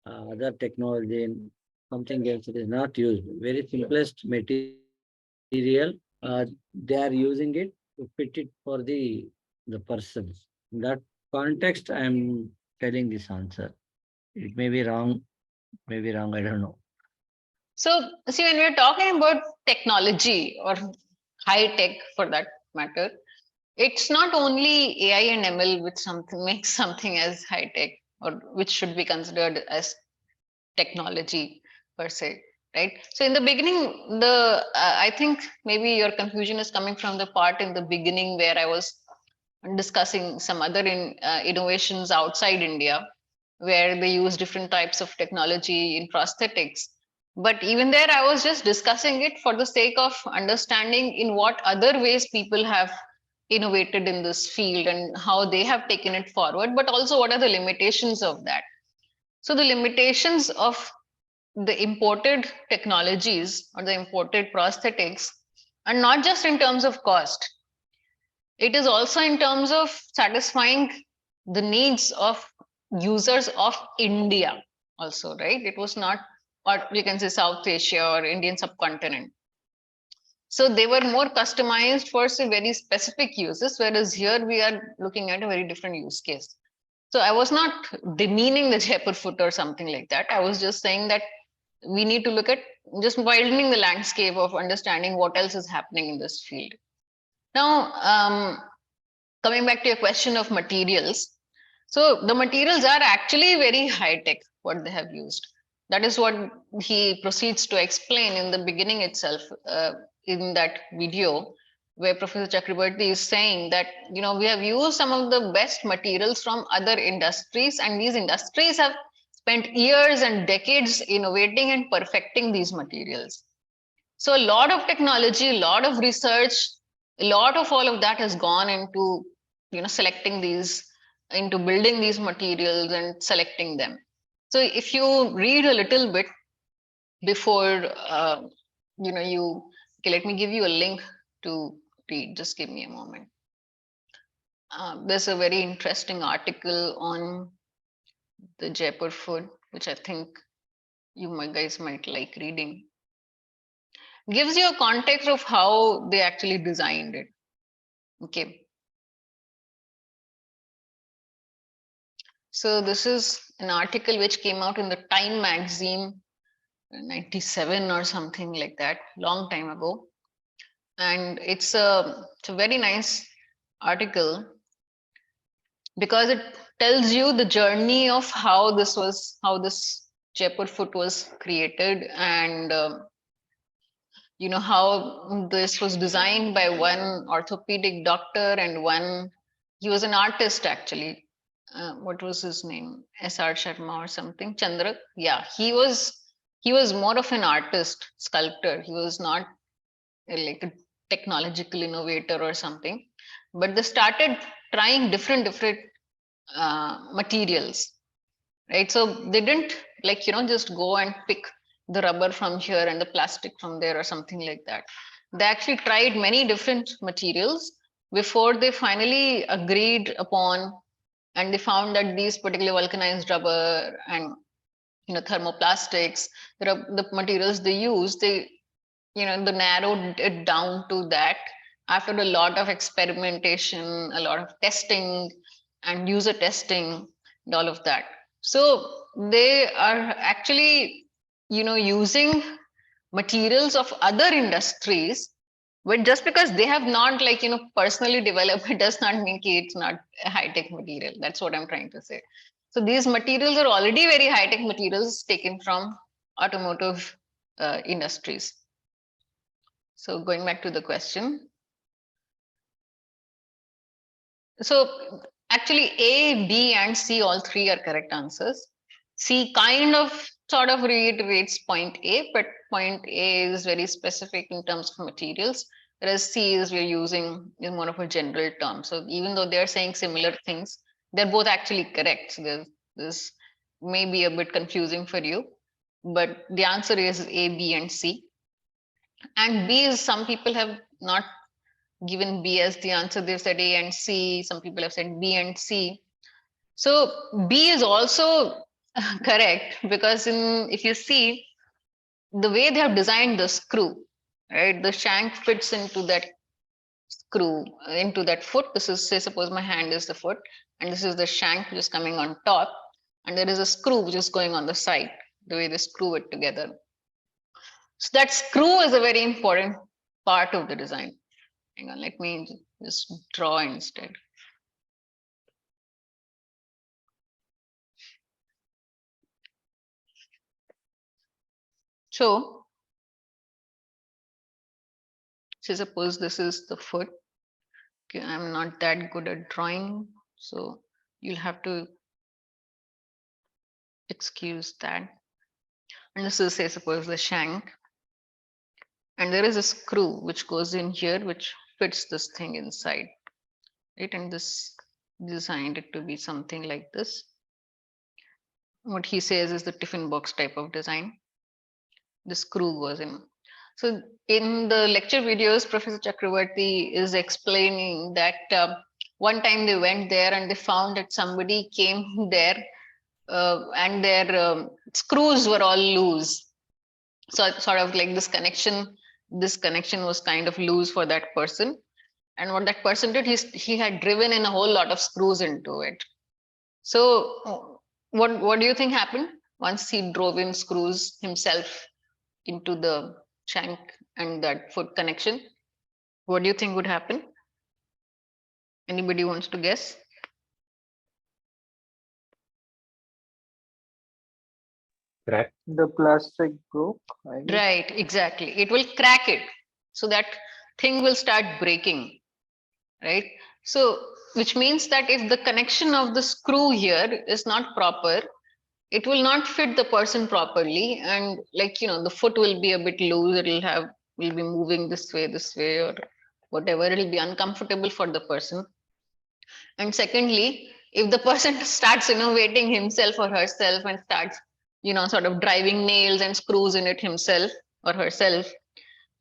other technology, and something else. It is not used. Very simplest material. They are using it to fit it for the persons. In that context, I am telling this answer. It may be wrong, I don't know. So, see, when we're talking about technology or high tech for that matter, it's not only AI and ML which something makes something as high tech or which should be considered as technology per se, right? So in the beginning, I think maybe your confusion is coming from the part in the beginning where I was discussing some other innovations outside India, where they use different types of technology in prosthetics. But even there, I was just discussing it for the sake of understanding in what other ways people have innovated in this field and how they have taken it forward, but also what are the limitations of that. So the limitations of the imported technologies or the imported prosthetics are not just in terms of cost, it is also in terms of satisfying the needs of users of India also, right? It was not what we can say South Asia or Indian subcontinent. So they were more customized for say very specific uses, whereas here we are looking at a very different use case. So I was not demeaning the Jaipur foot or something like that. I was just saying that we need to look at just widening the landscape of understanding what else is happening in this field. Now, coming back to your question of materials. So the materials are actually very high tech, what they have used. That is what he proceeds to explain in the beginning itself, in that video, where Professor Chakrabarty is saying that, you know, we have used some of the best materials from other industries, and these industries have spent years and decades innovating and perfecting these materials. So a lot of technology, a lot of research, a lot of all of that has gone into, you know, selecting these, into building these materials and selecting them. So if you read a little bit before, you know, okay, let me give you a link to read. Just give me a moment. There's a very interesting article on the Jaipur food, which I think you guys might like reading. Gives you a context of how they actually designed it. Okay. So this is an article which came out in the Time magazine, 97 or something like that, long time ago. And it's a very nice article because it tells you the journey of how this Jaipur foot was created, and you know, how this was designed by one orthopedic doctor and one, he was an artist actually. What was his name? S.R. Sharma or something? Chandrak. Yeah, he was more of an artist, sculptor. He was not like a technological innovator or something. But they started trying different materials, right? So they didn't, like, you know, just go and pick the rubber from here and the plastic from there or something like that. They actually tried many different materials before they finally agreed upon, and they found that these particular vulcanized rubber and, you know, thermoplastics, the materials they use, they, you know, they narrowed it down to that after a lot of experimentation, a lot of testing and user testing and all of that. So they are actually, you know, using materials of other industries, but just because they have not, like, you know, personally developed it does not mean it's not a high-tech material. That's what I'm trying to say. So these materials are already very high-tech materials taken from automotive industries. So going back to the question. So actually A, B and C, all three are correct answers. C kind of sort of reiterates point A, but point A is very specific in terms of materials, whereas C is we're using in more of a general term. So even though they're saying similar things, they're both actually correct. So this may be a bit confusing for you, but the answer is A, B and C. And B is, some people have not given B as the answer. They've said A and C. Some people have said B and C. So B is also correct, because if you see the way they have designed the screw, right? The shank fits into that screw, into that foot. This is, say, suppose my hand is the foot, and this is the shank which is coming on top, and there is a screw which is going on the side, the way they screw it together. So that screw is a very important part of the design. Hang on, let me just draw instead. So suppose this is the foot. Okay, I'm not that good at drawing, so you'll have to excuse that. And this is, say, suppose the shank, and there is a screw which goes in here which fits this thing inside, right? And this designed it to be something like this. What he says is the tiffin box type of design. The screw goes in. So in the lecture videos, Professor Chakravarti is explaining that one time they went there and they found that somebody came there and their screws were all loose. So sort of like this connection was kind of loose for that person. And what that person did, he had driven in a whole lot of screws into it. So what do you think happened once he drove in screws himself into the shank and that foot connection? What do you think would happen? Anybody wants to guess? Crack. The plastic broke, I guess. Right, exactly. It will crack it. So that thing will start breaking, right? So which means that if the connection of the screw here is not proper, it will not fit the person properly, and like, you know, the foot will be a bit loose, will be moving this way or whatever. It'll be uncomfortable for the person. And secondly, if the person starts innovating himself or herself and starts, you know, sort of driving nails and screws in it himself or herself,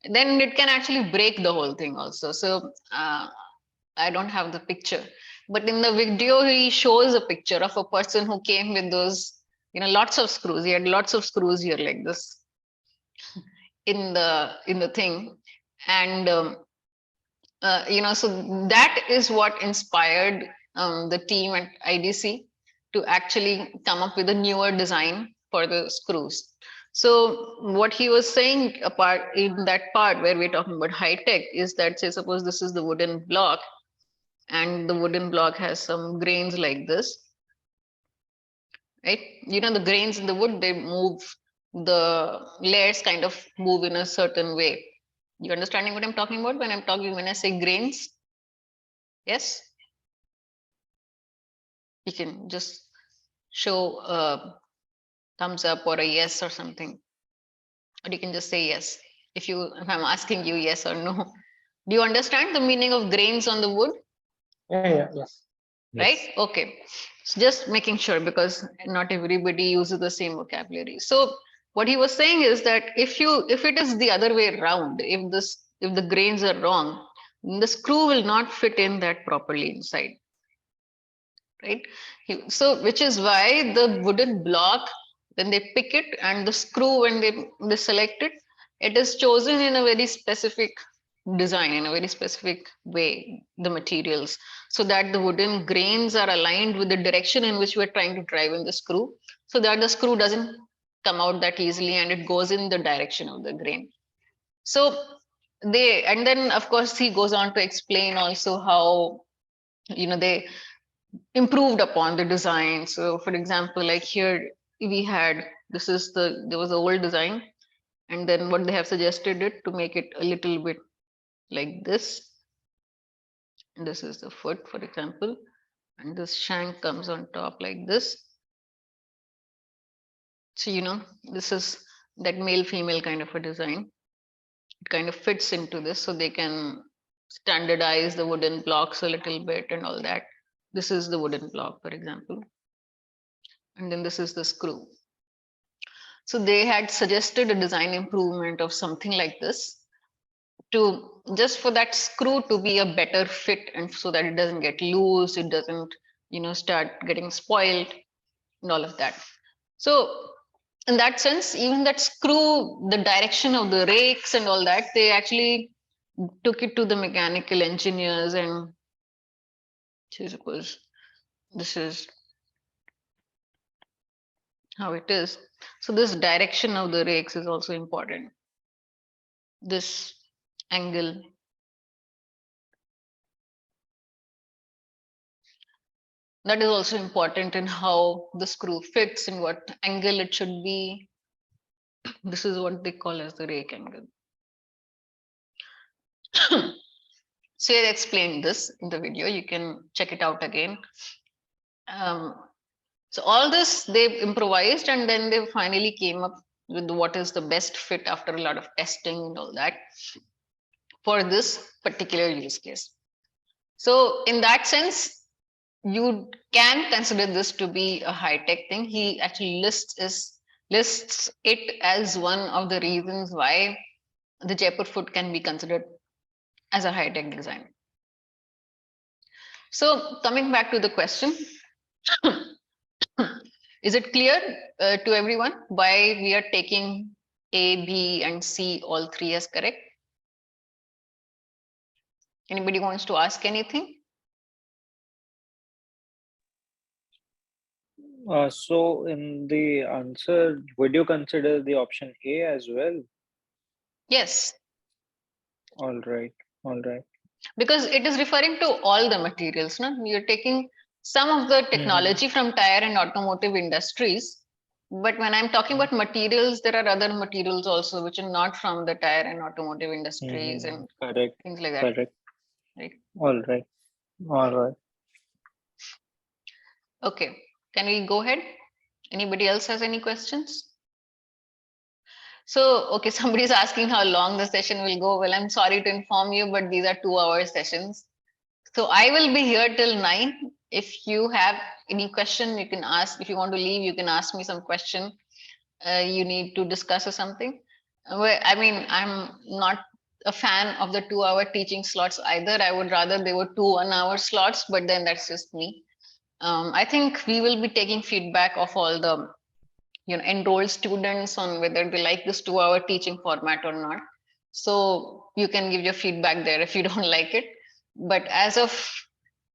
then it can actually break the whole thing also. So I don't have the picture, but in the video he shows a picture of a person who came with those, you know, lots of screws. He had lots of screws here like this in the thing. And you know, so that is what inspired the team at IDC to actually come up with a newer design for the screws. So what he was saying apart in that part where we're talking about high tech is that, say, suppose this is the wooden block, and the wooden block has some grains like this, right? You know, the grains in the wood, they move, the layers kind of move in a certain way. You understanding what I'm talking about when I say grains? Yes? You can just show a thumbs up or a yes or something. Or you can just say yes if I'm asking you yes or no. Do you understand the meaning of grains on the wood? Yes. Right? Okay. So just making sure, because not everybody uses the same vocabulary. So what he was saying is that if it is the other way around, if the grains are wrong, the screw will not fit in that properly inside. Right? So which is why the wooden block, when they pick it, and the screw when they select it, it is chosen in a very specific design, in a very specific way, the materials, so that the wooden grains are aligned with the direction in which we're trying to drive in the screw, so that the screw doesn't come out that easily and it goes in the direction of the grain. So and then of course he goes on to explain also how, you know, they improved upon the design. So for example, like here we had, there was an old design, and then what they have suggested it to make it a little bit like this. And this is the foot, for example, and this shank comes on top like this. So, you know, this is that male female kind of a design. It kind of fits into this, so they can standardize the wooden blocks a little bit and all that. This is the wooden block, for example, and then this is the screw. So they had suggested a design improvement of something like this, to just for that screw to be a better fit, and so that it doesn't get loose, it doesn't, start getting spoiled and all of that. So in that sense, even that screw, the direction of the rakes and all that, they actually took it to the mechanical engineers, and suppose this is how it is. So this direction of the rakes is also important. This angle. That is also important in how the screw fits and what angle it should be. This is what they call as the rake angle. So I explained this in the video. You can check it out again. So all this they improvised, and then they finally came up with what is the best fit after a lot of testing and all that for this particular use case. So in that sense, you can consider this to be a high-tech thing. He actually lists it as one of the reasons why the Jaipur foot can be considered as a high-tech design. So coming back to the question, is it clear to everyone why we are taking A, B, and C all three as correct? Anybody wants to ask anything? So in the answer, would you consider the option A as well? Yes. All right. All right. Because it is referring to all the materials. No? You're taking some of the technology from tire and automotive industries. But when I'm talking about materials, there are other materials also which are not from the tire and automotive industries and Correct. things like that. Correct. Right. All right. All right. Okay. Can we go ahead? Anybody else has any questions? So, okay, somebody is asking how long the session will go. Well, I'm sorry to inform you, but these are 2-hour sessions. So I will be here till 9. If you have any question, you can ask. If you want to leave, you can ask me some question. You need to discuss or something. I mean, I'm not a fan of the 2-hour teaching slots either. I would rather they were 2 1-hour slots, but then that's just me. I think we will be taking feedback of all the enrolled students on whether they like this 2-hour teaching format or not. So you can give your feedback there if you don't like it. But as of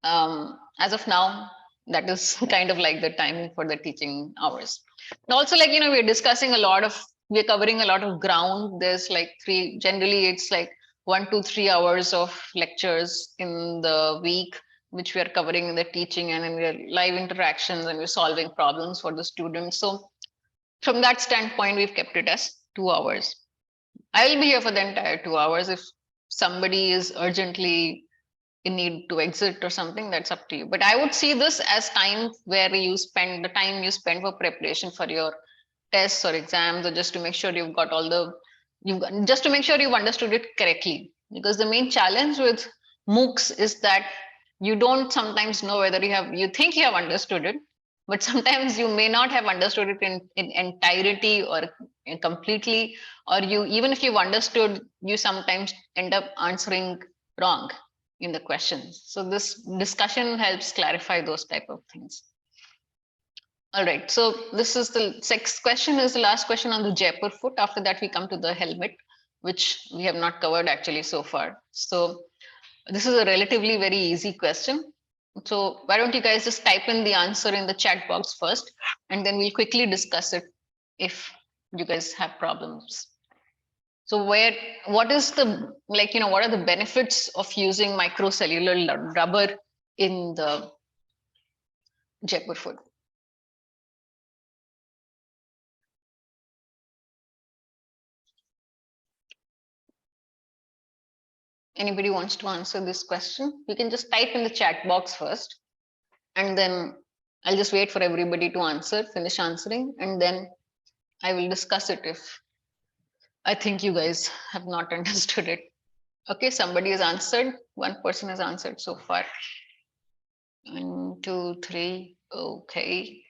now, that is kind of like the timing for the teaching hours. And also, like, we're covering a lot of ground. There's like generally it's like 1 to 3 hours of lectures in the week, which we are covering in the teaching, and then we are live interactions and we're solving problems for the students. So from that standpoint, we've kept it as 2 hours. I will be here for the entire 2 hours. If somebody is urgently in need to exit or something, that's up to you. But I would see this as time where you spend the time you spend for preparation for your tests or exams, or just to make sure you've got just to make sure you've understood it correctly. Because the main challenge with MOOCs is that you don't sometimes know whether you think you have understood it, but sometimes you may not have understood it in entirety or completely, or even if you've understood, you sometimes end up answering wrong in the questions. So this discussion helps clarify those type of things. All right, so this is the sixth question, is the last question on the Jaipur foot. After that, we come to the helmet, which we have not covered actually so far. So this is a relatively very easy question. So why don't you guys just type in the answer in the chat box first, and then we'll quickly discuss it if you guys have problems. So what is the, what are the benefits of using microcellular rubber in the Jaipur foot? Anybody wants to answer this question? You can just type in the chat box first, and then I'll just wait for everybody to finish answering, and then I will discuss it if I think you guys have not understood it. Okay, somebody has answered. One person has answered so far. 1, 2, 3. Okay.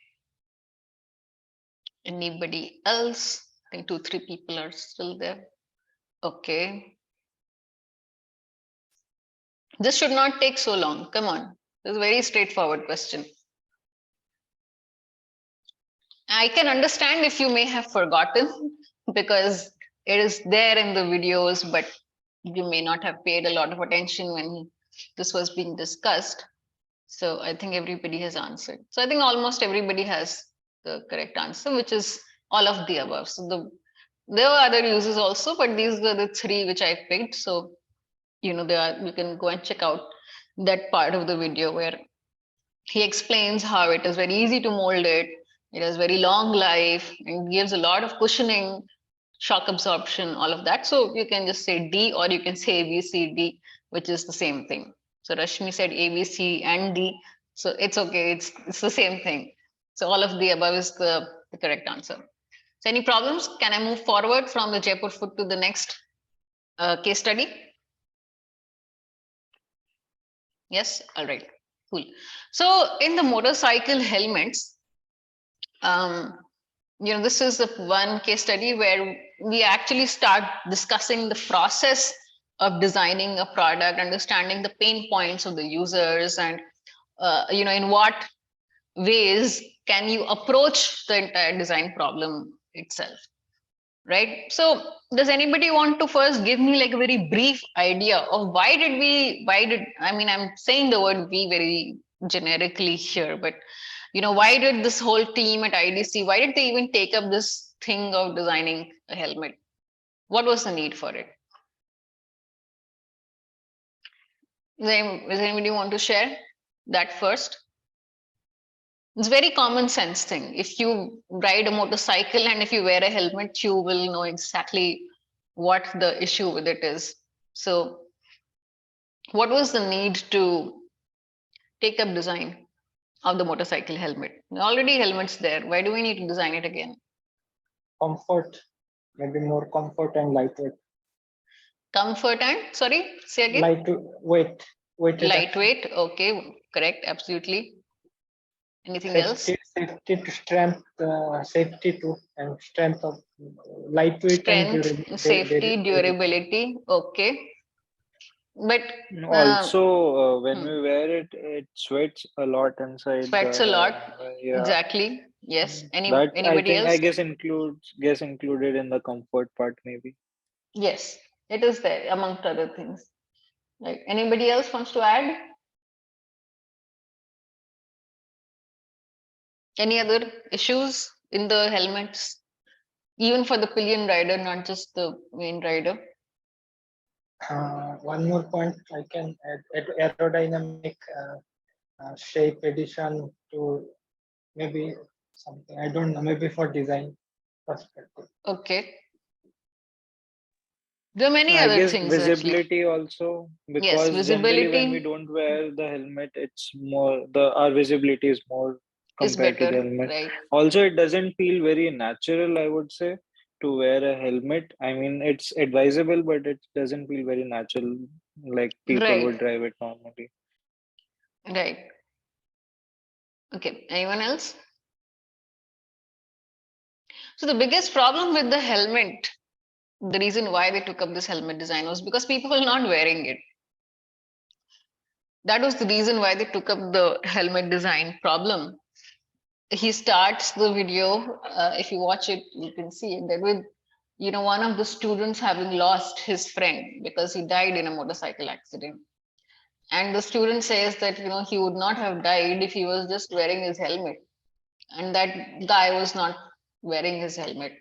Anybody else? I think 2, 3 people are still there. Okay. This should not take so long. Come on. It's a very straightforward question. I can understand if you may have forgotten because it is there in the videos, but you may not have paid a lot of attention when this was being discussed. So I think everybody has answered. So I think almost everybody has the correct answer, which is all of the above. So there are other uses also, but these are the three which I picked. So, you can go and check out that part of the video where he explains how it is very easy to mold it. It has very long life and gives a lot of cushioning, shock absorption, all of that. So you can just say D, or you can say A, B, C, D, which is the same thing. So Rashmi said A, B, C, and D. So it's okay. It's the same thing. So all of the above is the correct answer. So any problems? Can I move forward from the Jaipur food to the next case study? Yes. All right. Cool. So in the motorcycle helmets, this is the one case study where we actually start discussing the process of designing a product, understanding the pain points of the users, and in what ways can you approach the entire design problem itself, right? So does anybody want to first give me like a very brief idea of I'm saying the word we very generically here, but why did this whole team at IDC, why did they even take up this thing of designing a helmet? What was the need for it? Does anybody want to share that first? It's very common sense thing. If you ride a motorcycle and if you wear a helmet, you will know exactly what the issue with it is. So what was the need to take up design of the motorcycle helmet? Already helmets there. Why do we need to design it again? Comfort, maybe more comfort and lightweight. Comfort and, sorry, say again? Lightweight. Lightweight, okay, correct, absolutely. Anything else? Safety to strength, safety to and strength of lightweight strength, and durability. Safety, durability, okay. But also, when we wear it, it sweats a lot inside. Sweats a lot. Yeah. Exactly. Yes. That Anybody else? I guess included in the comfort part, maybe. Yes, it is there amongst other things. Like anybody else wants to add? Any other issues in the helmets? Even for the pillion rider, not just the main rider. One more point I can add: aerodynamic shape addition to maybe something, I don't know, maybe for design perspective. Okay. There are many I other guess things visibility actually. also, Yes, because generally when we visibility don't wear the helmet, it's more our visibility is more is compared to the better, helmet. right? Also, it doesn't feel very natural, I would say, to wear a helmet. I mean, it's advisable, but it doesn't feel very natural like people would Right, drive it normally. right. Okay, anyone else? So the biggest problem with the helmet, the reason why they took up this helmet design was because people were not wearing it. That was the reason why they took up the helmet design problem. He starts the video, if you watch it, you can see it, that with one of the students having lost his friend because he died in a motorcycle accident. And the student says that he would not have died if he was just wearing his helmet, and that guy was not wearing his helmet.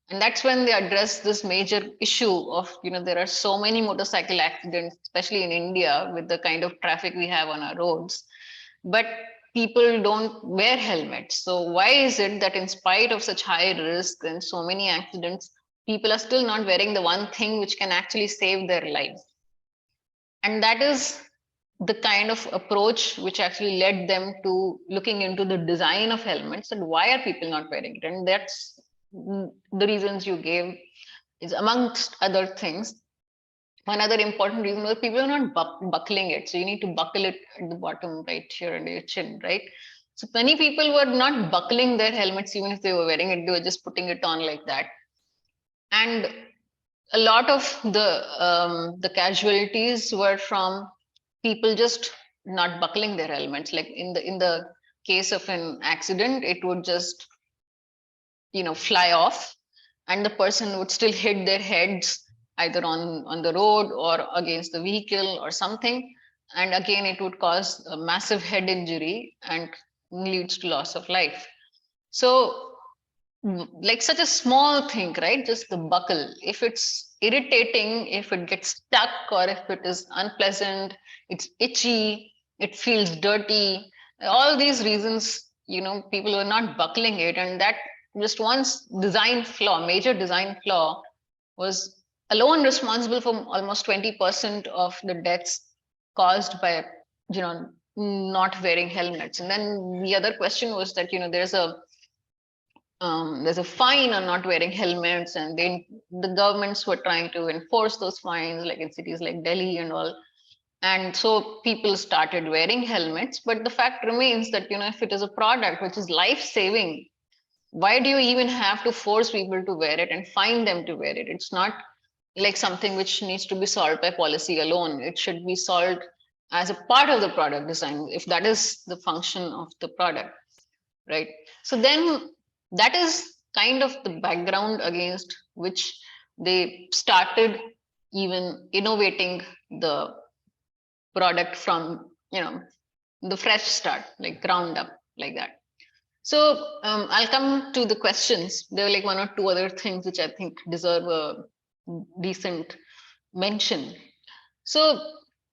And that's when they address this major issue of there are so many motorcycle accidents, especially in India with the kind of traffic we have on our roads, but people don't wear helmets. So why is it that in spite of such high risk and so many accidents, people are still not wearing the one thing which can actually save their lives? And that is the kind of approach which actually led them to looking into the design of helmets and why are people not wearing it. And that's the reasons you gave, is amongst other things. One other important reason was people are not buckling it. So you need to buckle it at the bottom right here under your chin, right? So many people were not buckling their helmets even if they were wearing it, they were just putting it on like that. And a lot of the casualties were from people just not buckling their helmets. Like in the case of an accident, it would just, fly off, and the person would still hit their heads either on the road or against the vehicle or something, and again it would cause a massive head injury and leads to loss of life. So like such a small thing, right? Just the buckle, if it's irritating, if it gets stuck, or if it is unpleasant, it's itchy, it feels dirty, all these reasons, people are not buckling it, and that just one design flaw, major design flaw, was alone responsible for almost 20% of the deaths caused by, not wearing helmets. And then the other question was that, there's a fine on not wearing helmets, and the governments were trying to enforce those fines, like in cities like Delhi and all. And so people started wearing helmets. But the fact remains that, if it is a product which is life-saving, why do you even have to force people to wear it and fine them to wear it? It's not like something which needs to be solved by policy alone. It should be solved as a part of the product design, if that is the function of the product, right? So then that is kind of the background against which they started even innovating the product from, the fresh start, like ground up, like that. So I'll come to the questions. There were like one or two other things which I think deserve a decent mention. So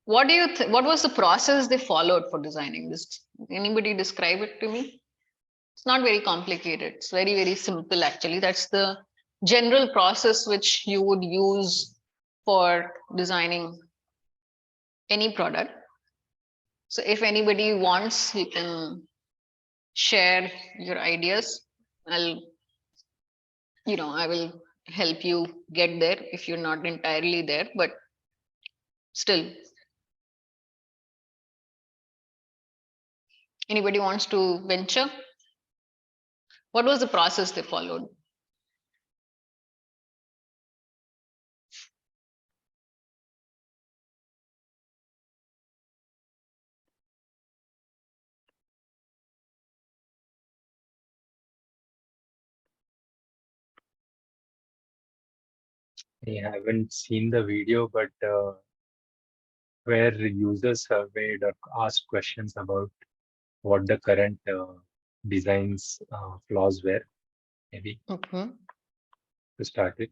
what do you what was the process they followed for designing this? Anybody describe it to me? It's not very complicated. It's very, very simple, actually. That's the general process which you would use for designing any product. So if anybody wants, you can share your ideas. I will help you get there if you're not entirely there, but still. Anybody wants to venture? What was the process they followed? I haven't seen the video, but where users surveyed or asked questions about what the current designs flaws were, maybe to start with.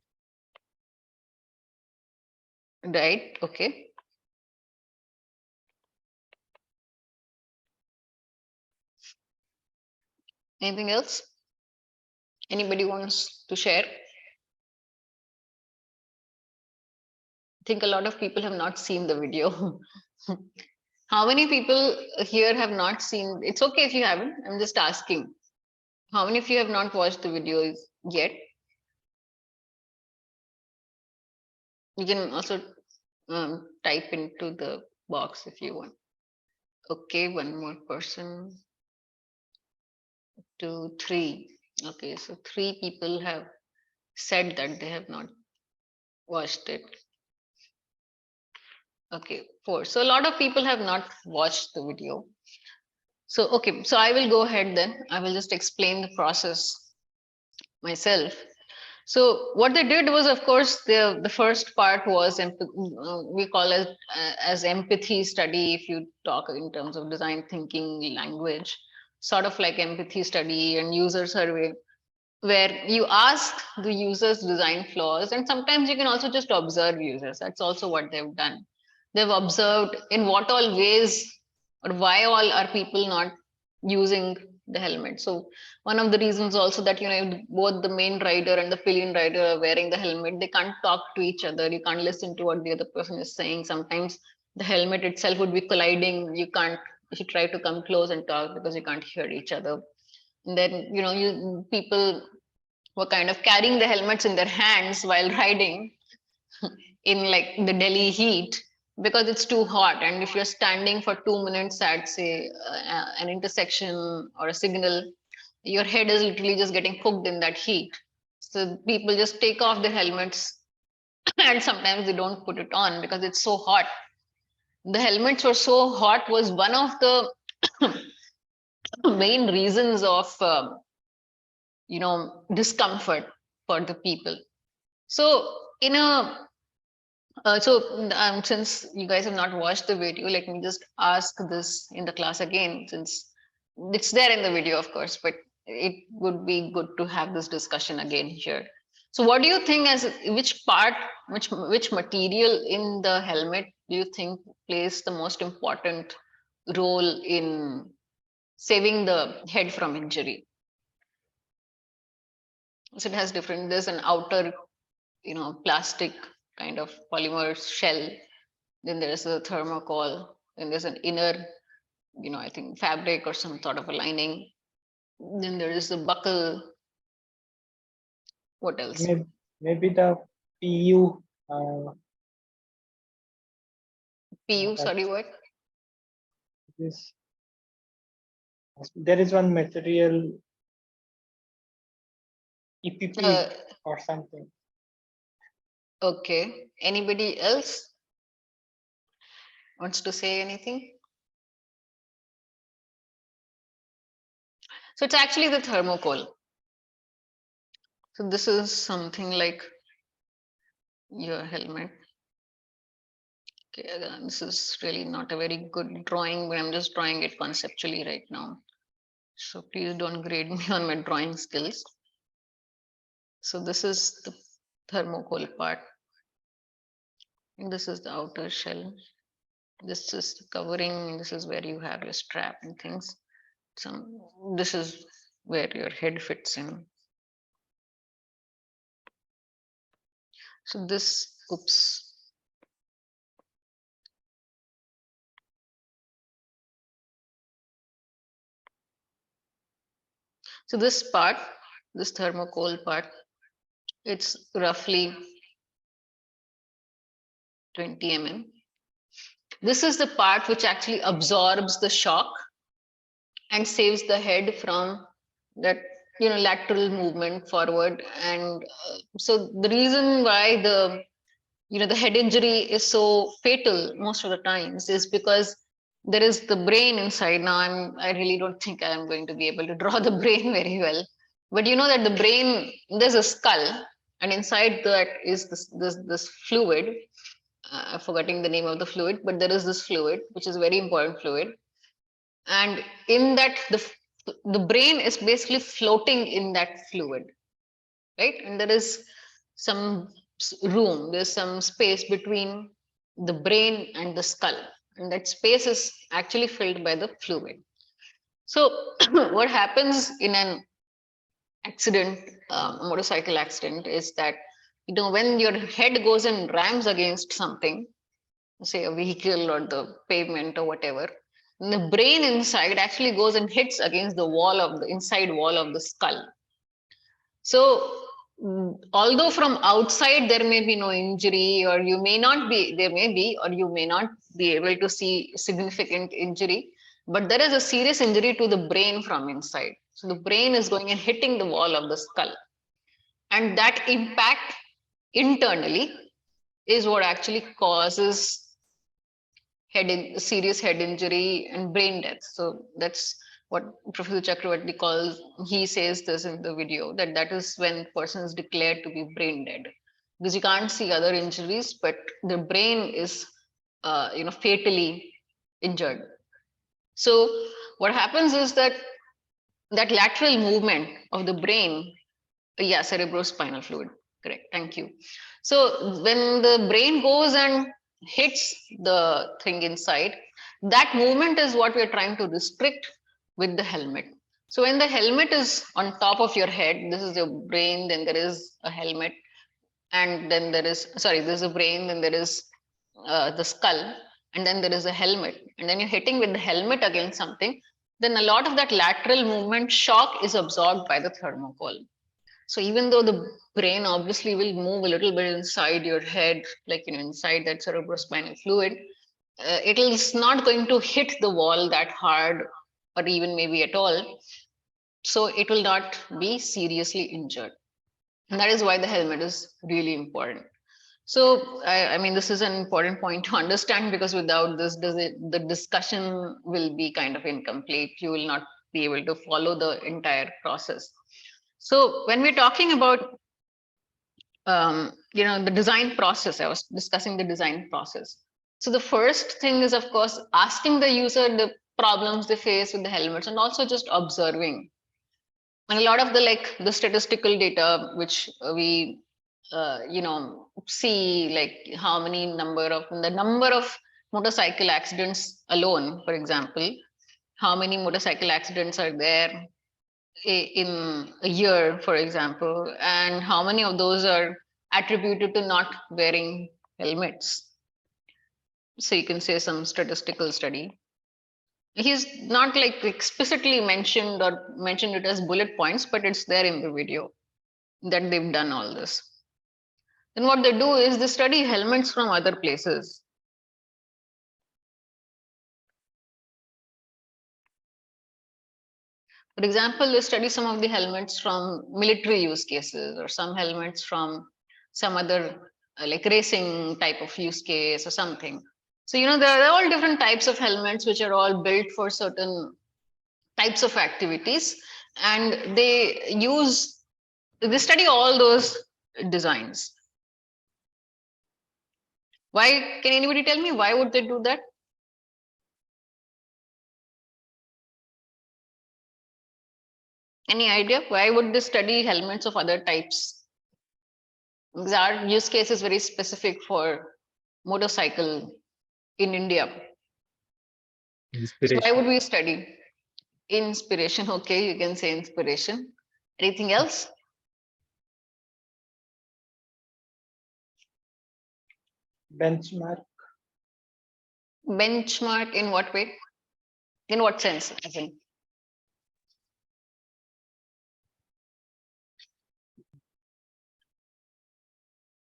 Right, okay. Anything else? Anybody wants to share? I think a lot of people have not seen the video. How many people here have not seen? It's okay if you haven't. I'm just asking. How many of you have not watched the videos yet? You can also type into the box if you want. Okay, one more person. 2, 3. Okay, so 3 people have said that they have not watched it. Okay, 4. So a lot of people have not watched the video. So, okay, so I will go ahead then. I will just explain the process myself. So what they did was, of course, the first part was we call it as empathy study. If you talk in terms of design thinking language, sort of like empathy study and user survey, where you ask the users design flaws, and sometimes you can also just observe users. That's also what they've done. They've observed in what all ways or why all are people not using the helmet. So one of the reasons also that, both the main rider and the pillion rider are wearing the helmet, they can't talk to each other. You can't listen to what the other person is saying. Sometimes the helmet itself would be colliding. You try to come close and talk because you can't hear each other. And then, people were kind of carrying the helmets in their hands while riding in like the Delhi heat, because it's too hot. And if you're standing for 2 minutes at, say, an intersection or a signal, your head is literally just getting cooked in that heat. So people just take off their helmets and sometimes they don't put it on because it's so hot the helmets were so hot was one of the main reasons of discomfort for the people. So in a since you guys have not watched the video, let me just ask this in the class again, since it's there in the video, of course, but it would be good to have this discussion again here. So what do you think, as which part, which material in the helmet do you think plays the most important role in saving the head from injury? So it has different, there's an outer, plastic kind of polymer shell, then there is a thermocol, then there's an inner, I think fabric or some sort of a lining, then there is the buckle. What else? Maybe the PU. PU, sorry, what? This, there is one material, EPP or something. Okay. Anybody else wants to say anything? So it's actually the thermocol. So this is something like your helmet. Okay, this is really not a very good drawing, but I'm just drawing it conceptually right now. So please don't grade me on my drawing skills. So this is the thermocol part. And this is the outer shell. This is the covering. This is where you have your strap and things. This is where your head fits in. So this, oops. So this part, this thermocol part, it's roughly 20 mm. This is the part which actually absorbs the shock and saves the head from that lateral movement forward. And so the reason why the head injury is so fatal most of the times is because there is the brain inside. Now I really don't think I'm going to be able to draw the brain very well, but you know that the brain, there's a skull, and inside that is this fluid. I'm forgetting the name of the fluid, but there is this fluid which is a very important fluid, and in that the brain is basically floating in that fluid, right? And there is some room, there's some space between the brain and the skull, and that space is actually filled by the fluid. So what happens in an accident, a motorcycle accident, is that when your head goes and rams against something, say a vehicle or the pavement or whatever, the brain inside actually goes and hits against the wall of the inside wall of the skull. So although from outside there may be no injury, or you may not be, there may be, or you may not be able to see significant injury, but there is a serious injury to the brain from inside. So the brain is going and hitting the wall of the skull, and that impact internally is what actually causes serious head injury and brain death. So that's what Professor Chakravarti calls, he says this in the video, that is when person is declared to be brain dead, because you can't see other injuries, but the brain is fatally injured. So what happens is that lateral movement of the brain, cerebrospinal fluid, correct, thank you. So when the brain goes and hits the thing inside, that movement is what we're trying to restrict with the helmet. So when the helmet is on top of your head, this is your brain, then there is a helmet, and then there is, there's a brain, then there is the skull, and then there is a helmet, and then you're hitting with the helmet against something, then a lot of that lateral movement shock is absorbed by the thermocol. So even though the brain obviously will move a little bit inside your head, like inside that cerebrospinal fluid, it is not going to hit the wall that hard, or even maybe at all. So it will not be seriously injured. And that is why the helmet is really important. So I mean, this is an important point to understand, because without this, the discussion will be kind of incomplete. You will not be able to follow the entire process. So when we're talking about the design process, I was discussing the design process. So the first thing is, of course, asking the user the problems they face with the helmets, and also just observing. And a lot of the statistical data which we see, like how many number of motorcycle accidents alone, for example, how many motorcycle accidents are there in a year, for example, and how many of those are attributed to not wearing helmets. So you can say some statistical study. He's not like explicitly mentioned it as bullet points, but it's there in the video that they've done all this. Then what they do is they study helmets from other places. For example, they study some of the helmets from military use cases, or some helmets from some other like racing type of use case or something. So, there are all different types of helmets which are all built for certain types of activities, and they study all those designs. Why? Can anybody tell me why would they do that? Any idea? Why would they study helmets of other types? Because our use case is very specific for motorcycle in India. So why would we study? Inspiration. Okay, you can say inspiration. Anything else? Benchmark. Benchmark in what way? In what sense? I think.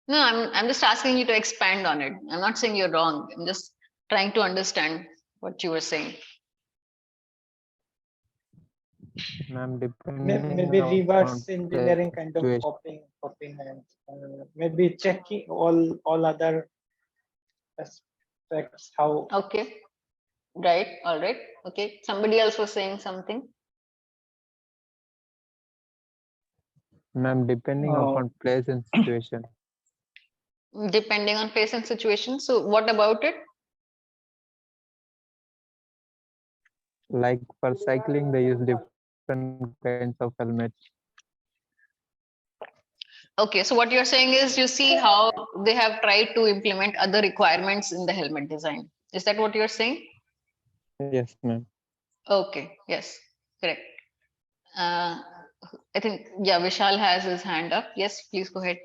No, I'm just asking you to expand on it. I'm not saying you're wrong. I'm just trying to understand what you were saying. Ma'am, Maybe depending reverse on engineering kind of situation. copying, and maybe checking all other aspects. How? Okay. Right. All right. Okay. Somebody else was saying something. Ma'am, depending upon place and situation. Depending on place and situation. So what about it? Like for cycling, they use different kinds of helmets. Okay, so what you're saying is you see how they have tried to implement other requirements in the helmet design. Is that what you're saying? Yes, ma'am. Okay, yes, correct. I think, yeah, Vishal has his hand up. Yes, please go ahead.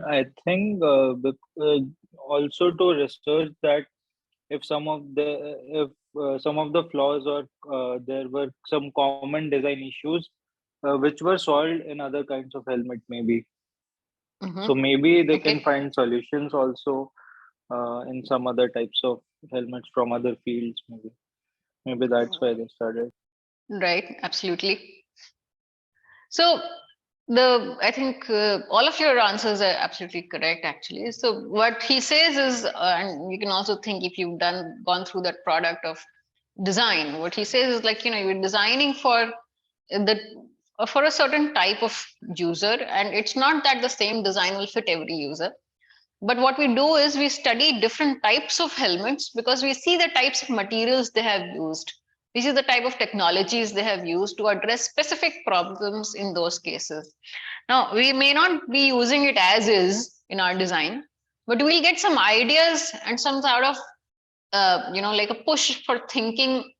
I think also to research that if some of the flaws, or there were some common design issues which were solved in other kinds of helmet, maybe. So maybe they can find solutions also in some other types of helmets from other fields. Maybe that's why they started. Right, absolutely. So I think all of your answers are absolutely correct, actually. So what he says is, and you can also think if you've gone through that product of design, what he says is like, you're designing for a certain type of user, and it's not that the same design will fit every user. But what we do is we study different types of helmets, because we see the types of materials they have used. We see the type of technologies they have used to address specific problems in those cases. Now, we may not be using it as is in our design, but we'll get some ideas and some sort of, like a push for thinking,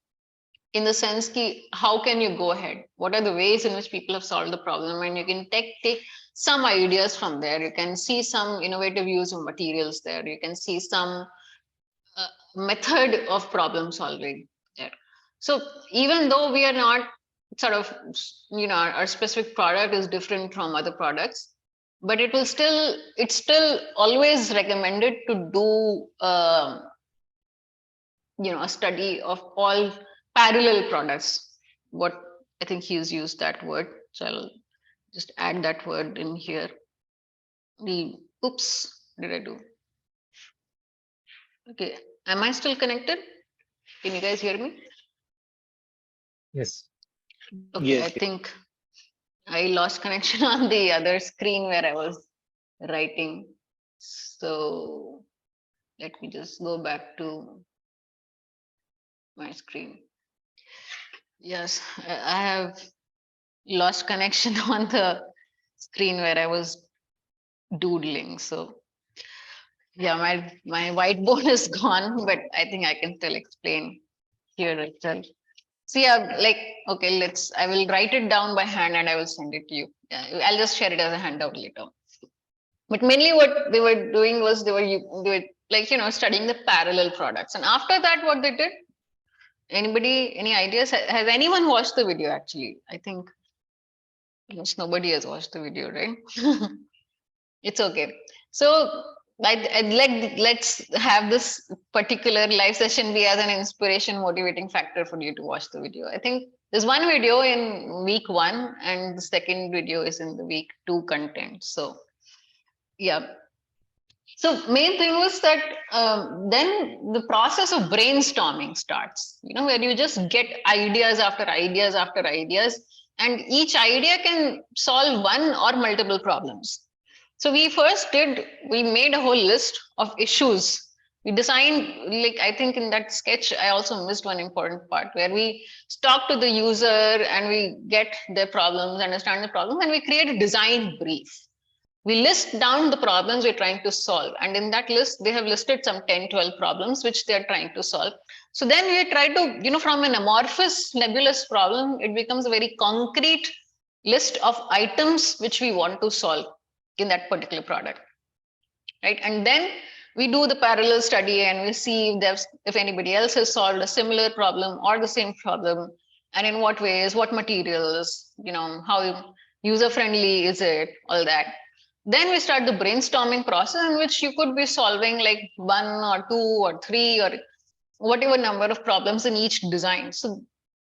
in the sense ki how can you go ahead? What are the ways in which people have solved the problem? And you can take some ideas from there. You can see some innovative use of materials there. You can see some method of problem solving there. So even though we are not sort of, our specific product is different from other products, but it's still always recommended to do a study of all parallel products. What I think he's used that word, so I'll just add that word in here. Oops, did I do? Okay, am I still connected? Can you guys hear me? Yes. Okay, Yes. I think I lost connection on the other screen where I was writing. So let me just go back to my screen. Yes, I have lost connection on the screen where I was doodling. So yeah, my whiteboard is gone, but I think I can still explain here itself. So yeah, like, okay, I will write it down by hand and I will send it to you. Yeah, I'll just share it as a handout later. But mainly what they were doing was they were like, studying the parallel products. And after that, what they did, any ideas? Has anyone watched the video actually? I think almost nobody has watched the video, right? It's okay. So let's have this particular live session be as an inspiration, motivating factor for you to watch the video. I think there's one video in week 1 and the second video is in the week 2 content. So yeah. So main thing was that then the process of brainstorming starts, where you just get ideas after ideas after ideas, and each idea can solve one or multiple problems. So we made a whole list of issues. We designed, like, I think in that sketch, I also missed one important part where we talk to the user and we get their problems, understand the problems, and we create a design brief. We list down the problems we're trying to solve. And in that list, they have listed some 10, 12 problems which they're trying to solve. So then we try to, from an amorphous, nebulous problem, it becomes a very concrete list of items which we want to solve in that particular product, right? And then we do the parallel study and we see if anybody else has solved a similar problem or the same problem, and in what ways, what materials, how user friendly is it, all that. Then we start the brainstorming process in which you could be solving like 1 or 2 or 3 or whatever number of problems in each design. So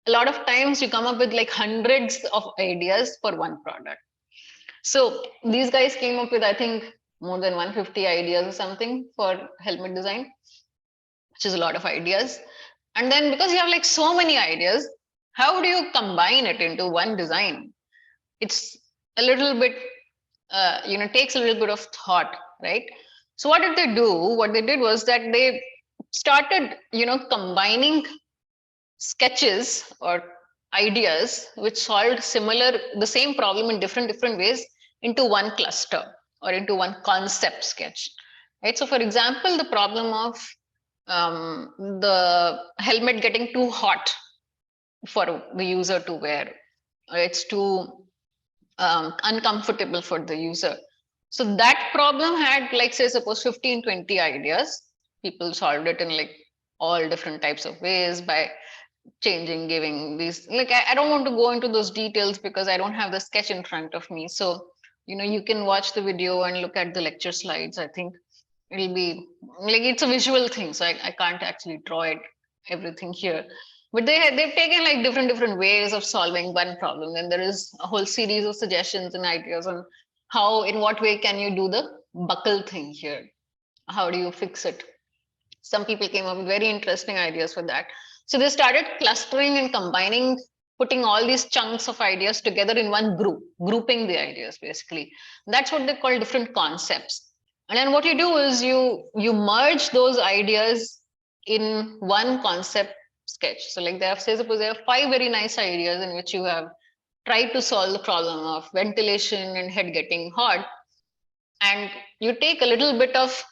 a lot of times you come up with like hundreds of ideas for one product. So these guys came up with, I think, more than 150 ideas or something for helmet design, which is a lot of ideas. And then because you have like so many ideas, how do you combine it into one design? It's a little bit takes a little bit of thought, right? So what did they do? What they did was that they started, combining sketches or ideas which solved the same problem in different ways into one cluster or into one concept sketch, right? So for example, the problem of the helmet getting too hot for the user to wear, or it's too uncomfortable for the user. So that problem had, like, say, suppose 15, 20 ideas. People solved it in like all different types of ways by giving these, like, I don't want to go into those details because I don't have the sketch in front of me. So, you can watch the video and look at the lecture slides. I think it'll be like, it's a visual thing. So I can't actually draw it, everything here. But they've taken like different ways of solving one problem. And there is a whole series of suggestions and ideas on in what way can you do the buckle thing here? How do you fix it? Some people came up with very interesting ideas for that. So they started clustering and combining, putting all these chunks of ideas together in one group, grouping the ideas basically. That's what they call different concepts. And then what you do is you merge those ideas in one concept sketch. So like suppose there are 5 very nice ideas in which you have tried to solve the problem of ventilation and head getting hot. And you take a little bit of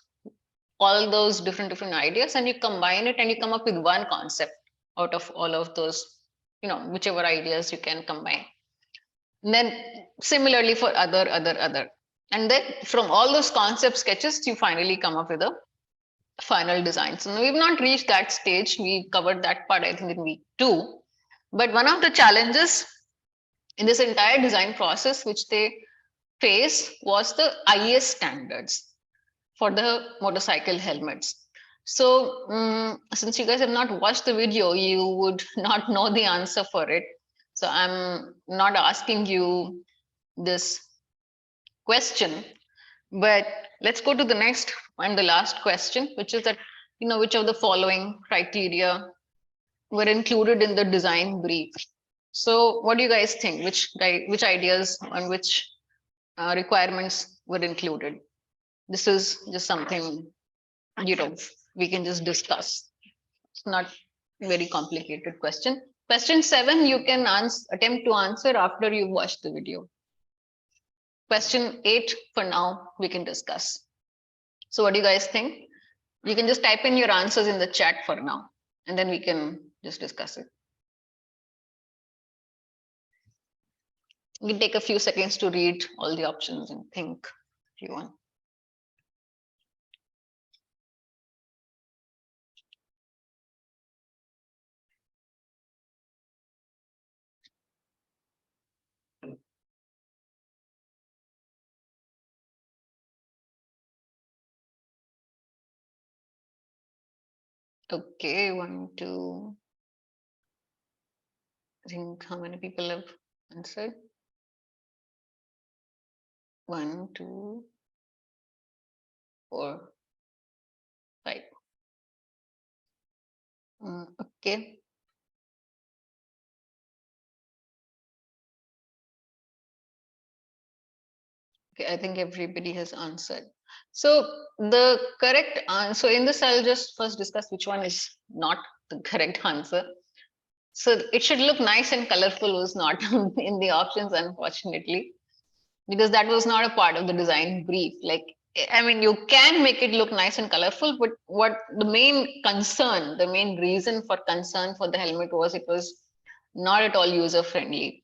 all those different ideas and you combine it and you come up with one concept out of all of those, whichever ideas you can combine. And then similarly for other. And then from all those concept sketches, you finally come up with a final design. So we've not reached that stage. We covered that part, I think, in week 2. But one of the challenges in this entire design process, which they face, was the IS standards for the motorcycle helmets. So since you guys have not watched the video, you would not know the answer for it. So I'm not asking you this question, But let's go to the next and the last question, which is that, which of the following criteria were included in the design brief? So what do you guys think? Which ideas and which requirements were included? This is just something, we can just discuss. It's not a very complicated question. Question 7, you can attempt to answer after you watch the video. Question 8, for now, we can discuss. So what do you guys think? You can just type in your answers in the chat for now, and then we can just discuss it. You can take a few seconds to read all the options and think if you want. Okay, 1, 2. I think how many people have answered? 1, 2, 4, 5. Okay. Okay, I think everybody has answered. So the correct answer, in this, I'll just first discuss which one is not the correct answer. So it should look nice and colorful was not in the options, unfortunately, because that was not a part of the design brief. Like, I mean, you can make it look nice and colorful, but what the main concern, the main reason for concern for the helmet was, it was not at all user friendly.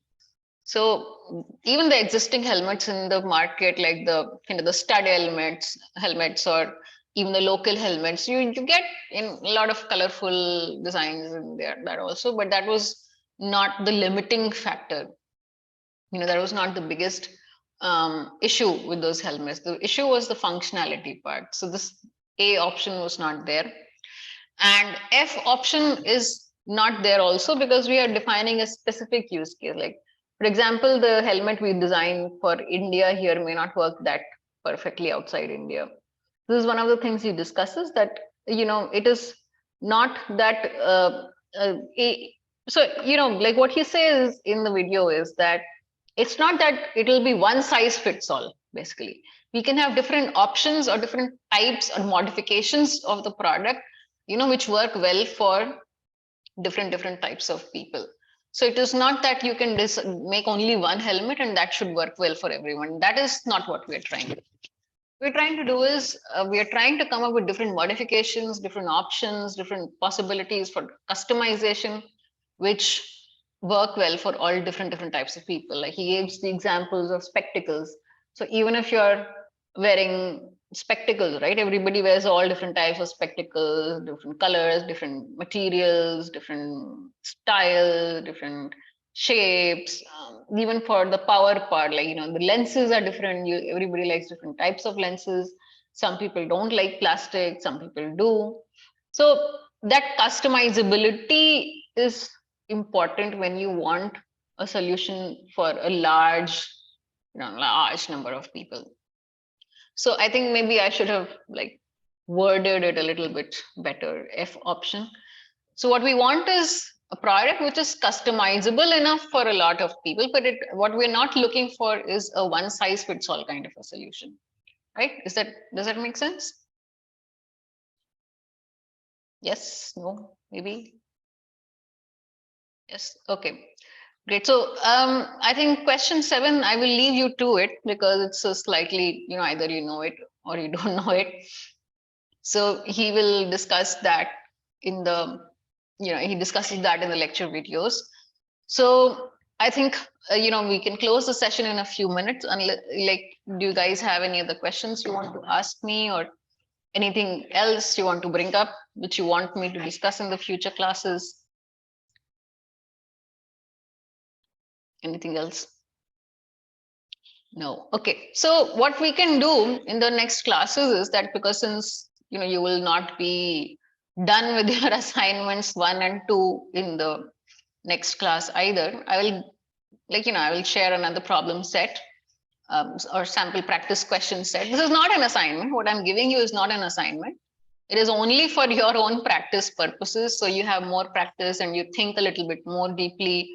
So even the existing helmets in the market, like the stud helmets, or even the local helmets, you get in a lot of colorful designs in there, that also, but that was not the limiting factor. That was not the biggest issue with those helmets. The issue was the functionality part. So this A option was not there, and F option is not there also because we are defining a specific use case. Like, for example, the helmet we designed for India here may not work that perfectly outside India. This is one of the things he discusses, that it is not that so like what he says in the video is that it's not that it will be one size fits all. Basically, we can have different options or different types or modifications of the product, which work well for different types of people. So it is not that you can make only one helmet and that should work well for everyone. That is not what we're trying to do. What we're trying to do is we are trying to come up with different modifications, different options, different possibilities for customization, which work well for all different types of people. Like he gives the examples of spectacles. So even if you're wearing spectacles, right? Everybody wears all different types of spectacles, different colors, different materials, different styles, different shapes. Even for the power part, like the lenses are different. Everybody likes different types of lenses. Some people don't like plastic, some people do. So that customizability is important when you want a solution for a large number of people. So I think maybe I should have worded it a little bit better, F option. So what we want is a product which is customizable enough for a lot of people, but what we're not looking for is a one size fits all kind of a solution, right? Does that make sense? Yes, no, maybe. Yes, okay. Great. So I think question 7, I will leave you to it because it's a slightly, either you know it or you don't know it. So he will discuss that in the, he discusses that in the lecture videos. So I think, we can close the session in a few minutes. Do you guys have any other questions you want to ask me, or anything else you want to bring up, which you want me to discuss in the future classes? Anything else? No. Okay. So what we can do in the next classes is that, because since you will not be done with your assignments 1 and 2 in the next class either, I will I will share another problem set, or sample practice question set. This is not an assignment. What I'm giving you is not an assignment. It is only for your own practice purposes. So you have more practice and you think a little bit more deeply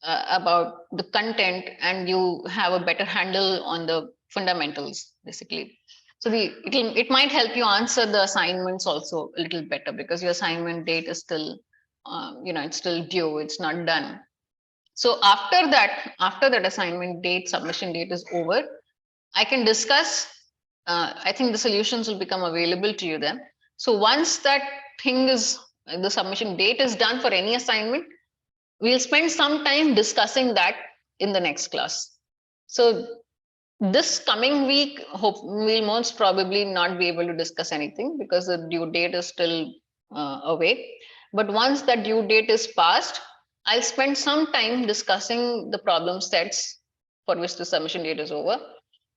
about the content, and you have a better handle on the fundamentals, basically. So it might help you answer the assignments also a little better, because your assignment date is still, it's still due, it's not done. So after that assignment date, submission date is over, I can discuss, I think the solutions will become available to you then. So once that thing is, the submission date is done for any assignment, we'll spend some time discussing that in the next class. So this coming week, we'll most probably not be able to discuss anything because the due date is still away. But once that due date is passed, I'll spend some time discussing the problem sets for which the submission date is over.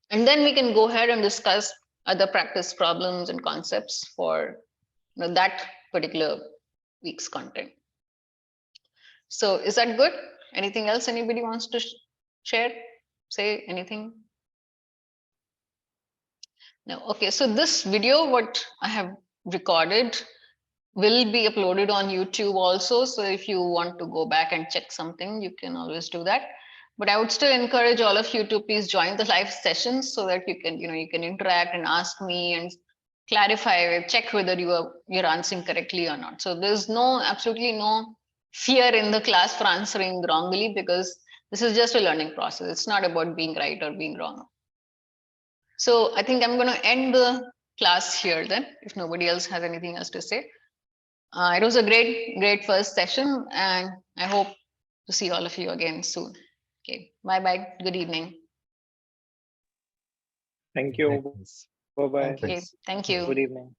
And then we can go ahead and discuss other practice problems and concepts for that particular week's content. So is that good? Anything else anybody wants to share? Say anything? No. Okay, so this video, what I have recorded, will be uploaded on YouTube also. So if you want to go back and check something, you can always do that. But I would still encourage all of you to please join the live sessions so that you can, you can interact and ask me and clarify, check whether you're answering correctly or not. So there's absolutely no fear in the class for answering wrongly, because this is just a learning process. It's not about being right or being wrong. So I think I'm going to end the class here then, if nobody else has anything else to say. It was a great first session, and I hope to see all of you again soon. Okay, bye-bye. Good evening. Thank you. Bye-bye. Okay, thank you. Good evening.